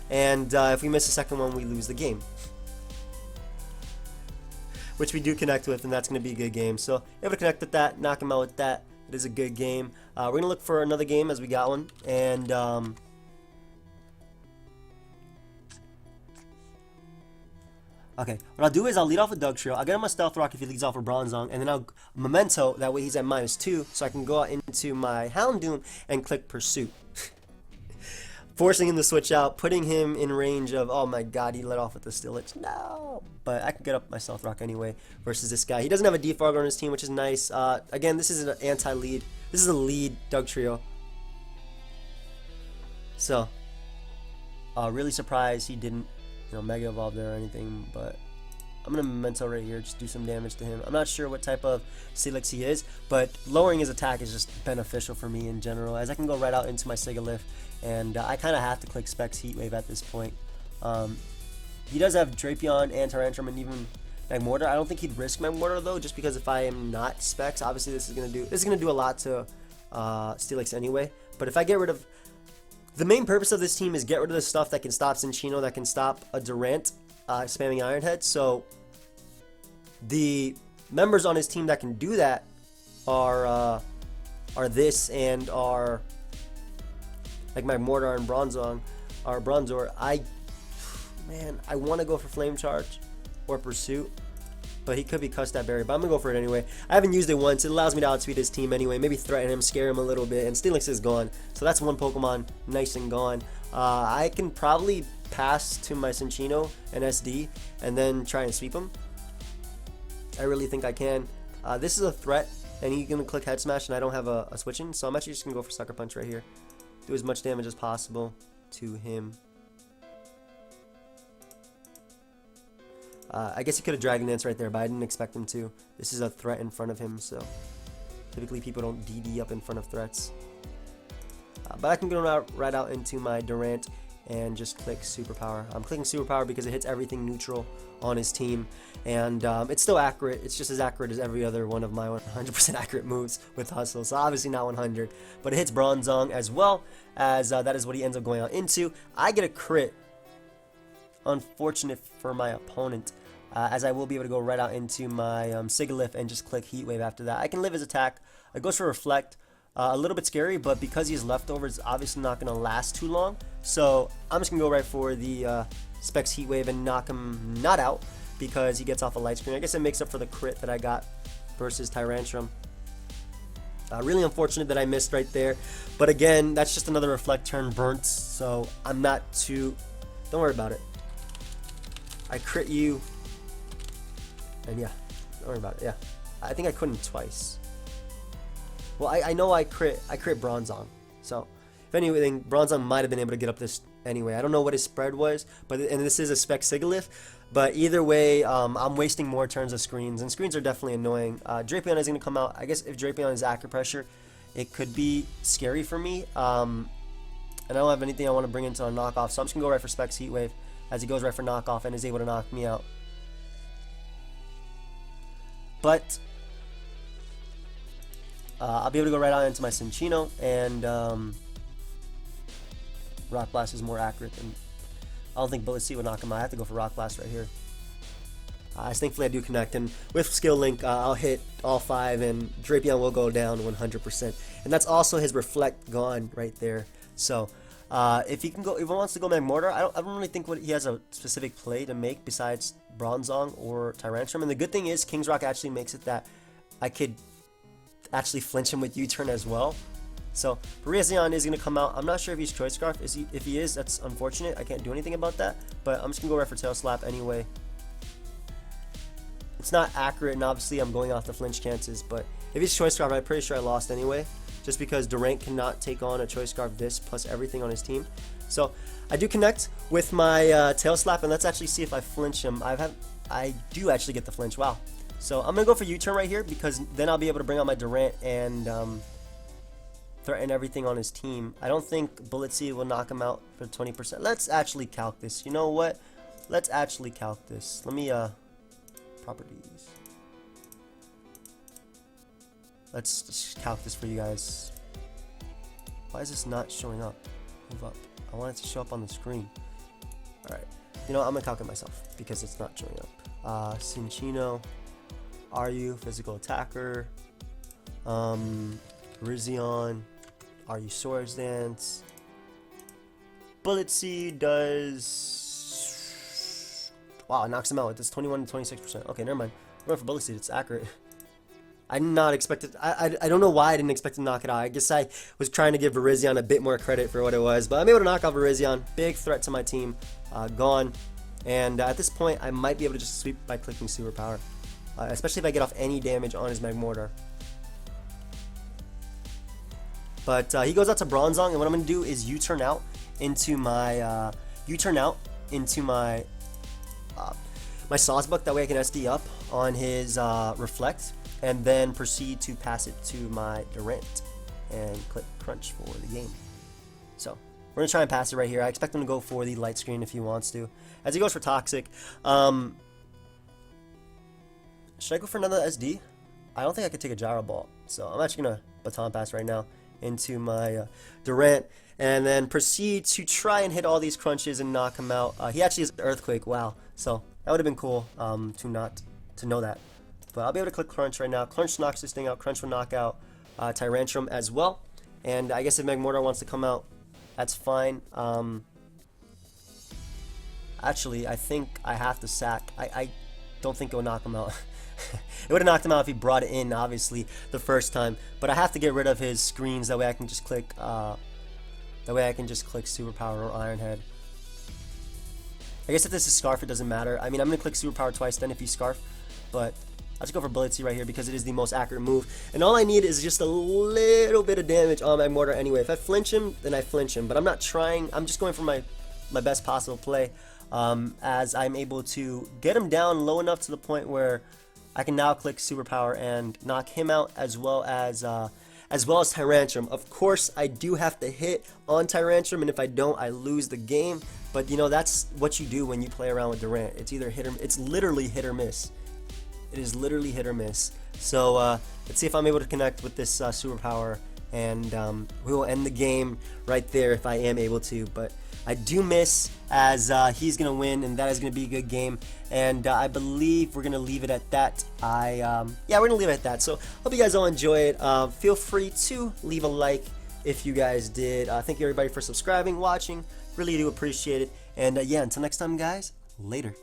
and if we miss the second one, we lose the game, which we do connect with, and that's going to be a good game. So able to connect with that, knock him out with that. It is a good game. We're going to look for another game as we got one, and okay, what I'll do is I'll lead off with Dugtrio. I'll get him a Stealth Rock if he leads off with Bronzong, and then I'll Memento, that way he's at -2, so I can go out into my Houndoom and click Pursuit. Forcing him to switch out, putting him in range of, oh my god, he let off with the Stillage. No! But I can get up my Stealth Rock anyway versus this guy. He doesn't have a Defogger on his team, which is nice. Again, this is an anti-lead. This is a lead Dugtrio. So, really surprised he didn't, you know, Mega Evolve there or anything, but I'm going to Memento right here, just do some damage to him. I'm not sure what type of Steelix he is, but lowering his attack is just beneficial for me in general, as I can go right out into my Sigalith, and I kind of have to click Specs Heatwave at this point. He does have Drapion and Tyrantrum and even Magmortar. I don't think he'd risk Magmortar though, just because if I am not Specs, obviously this is gonna do a lot to Steelix anyway. But if I get rid of, the main purpose of this team is get rid of the stuff that can stop Cinccino, that can stop a Durant spamming Iron Head. So the members on his team that can do that are this and are like Magmortar and Bronzong or Bronzor. I want to go for Flame Charge or Pursuit, but he could be cussed at Berry, but I'm gonna go for it anyway. I haven't used it once. It allows me to outspeed his team anyway, maybe threaten him, scare him a little bit, and Steelix is gone, so that's one Pokemon nice and gone. I can probably pass to my Cinccino and SD and then try and sweep him. I really think I can. This is a threat, and he's gonna click Head Smash, and I don't have a switch in, so I'm actually just gonna go for Sucker Punch right here. Do as much damage as possible to him. I guess he could have Dragon Dance right there, but I didn't expect him to. This is a threat in front of him, so typically people don't DD up in front of threats. But I can go right out into my Durant and just click Superpower. I'm clicking Superpower because it hits everything neutral on his team, and it's still accurate. It's just as accurate as every other one of my 100% accurate moves with Hustle, so obviously not 100, but it hits Bronzong as well, as that is what he ends up going out into. I get a crit, unfortunate for my opponent, as I will be able to go right out into my Sigalith and just click Heat Wave after that. I can live his attack. It goes for Reflect. A little bit scary, but because he has leftovers, it's obviously not going to last too long. So I'm just going to go right for the Specs Heat Wave and knock him not out because he gets off a Light Screen. I guess it makes up for the crit that I got versus Tyrantrum. Really unfortunate that I missed right there. But again, that's just another Reflect turn burnt, so I'm not too... Don't worry about it. I crit you. And yeah, don't worry about it. Yeah, I think I crit him twice. Well, I know I crit Bronzong, so if anything, Bronzong might have been able to get up this anyway. I don't know what his spread was, and this is a Spec Sigalith, but either way, I'm wasting more turns of screens, and screens are definitely annoying. Drapion is going to come out. I guess if Drapion is Acupressure, it could be scary for me, and I don't have anything I want to bring into a knockoff, so I'm just going to go right for Specs Heat Wave, as he goes right for knockoff and is able to knock me out. But I'll be able to go right out into my Cinccino, and Rock Blast is more accurate than... I don't think Bullet Seed would knock him out. I have to go for Rock Blast right here. Thankfully I do connect, and with Skill Link, I'll hit all 5, and Drapion will go down 100%. And that's also his Reflect gone right there. So if he wants to go Magmortar, I don't really think he has a specific play to make besides Bronzong or Tyrantrum. And the good thing is King's Rock actually makes it that I could actually flinch him with U-turn as well. So Virizion is going to come out. I'm not sure if he's Choice Scarf. If he is, that's unfortunate. I can't do anything about that. But I'm just going to go right for Tail Slap anyway. It's not accurate, and obviously I'm going off the flinch chances. But if he's Choice Scarf, I'm pretty sure I lost anyway, just because Durant cannot take on a Choice Scarf this plus everything on his team. So I do connect with my Tail Slap, and let's actually see if I flinch him. I do actually get the flinch. Wow. So I'm going to go for U-turn right here, because then I'll be able to bring out my Durant and threaten everything on his team. I don't think Bullet Seed will knock him out for 20%. Let's actually calc this. You know what? Let's actually calc this. Let me, properties. Let's just calc this for you guys. Why is this not showing up? Move up. I want it to show up on the screen. Alright. You know what? I'm gonna calculate myself because it's not showing up. Cinchino. Are you physical attacker? Rizion. Are you Swords Dance? Bullet Seed does. Wow, it knocks him out. It does 21 to 26%. Okay, never mind. I'm going for Bullet Seed. It's accurate. I did not expect it. I don't know why I didn't expect to knock it out. I guess I was trying to give Virizion a bit more credit for what it was. But I'm able to knock out Virizion. Big threat to my team. Gone. And at this point, I might be able to just sweep by clicking Superpower. Especially if I get off any damage on his Magmortar. But he goes out to Bronzong, and what I'm going to do is U-turn out into my my Sawsbuck. That way I can SD up on his Reflect, and then proceed to pass it to my Durant and click Crunch for the game. So we're going to try and pass it right here. I expect him to go for the Light Screen if he wants to. As he goes for Toxic, should I go for another SD? I don't think I could take a Gyro Ball, so I'm actually going to Baton Pass right now into my Durant, and then proceed to try and hit all these crunches and knock him out. He actually has Earthquake. Wow, so that would have been cool to know that. But I'll be able to click Crunch right now. Crunch knocks this thing out. Crunch will knock out Tyrantrum as well. And I guess if Magmortar wants to come out, that's fine. Actually, I think I have to sack. I don't think it will knock him out. It would have knocked him out if he brought it in, obviously, the first time. But I have to get rid of his screens. That way I can just click. Superpower or Iron Head. I guess if this is Scarf, it doesn't matter. I mean, I'm gonna click Superpower twice then if he's Scarf. But I'll just go for Bullet Seed right here because it is the most accurate move. And all I need is just a little bit of damage on my Mortar anyway. If I flinch him, then I flinch him. But I'm not trying. I'm just going for my best possible play, as I'm able to get him down low enough to the point where I can now click Superpower and knock him out, as well as Tyrantrum. Of course, I do have to hit on Tyrantrum, and if I don't, I lose the game. But you know, that's what you do when you play around with Durant. It's either it's literally hit or miss. It is literally hit or miss. So let's see if I'm able to connect with this Superpower, and we will end the game right there if I am able to. But I do miss, as he's going to win, and that is going to be a good game. And I believe we're going to leave it at that. Yeah, we're going to leave it at that. So hope you guys all enjoy it. Feel free to leave a like if you guys did. Thank you everybody for subscribing, watching. Really do appreciate it. And yeah, until next time, guys, later.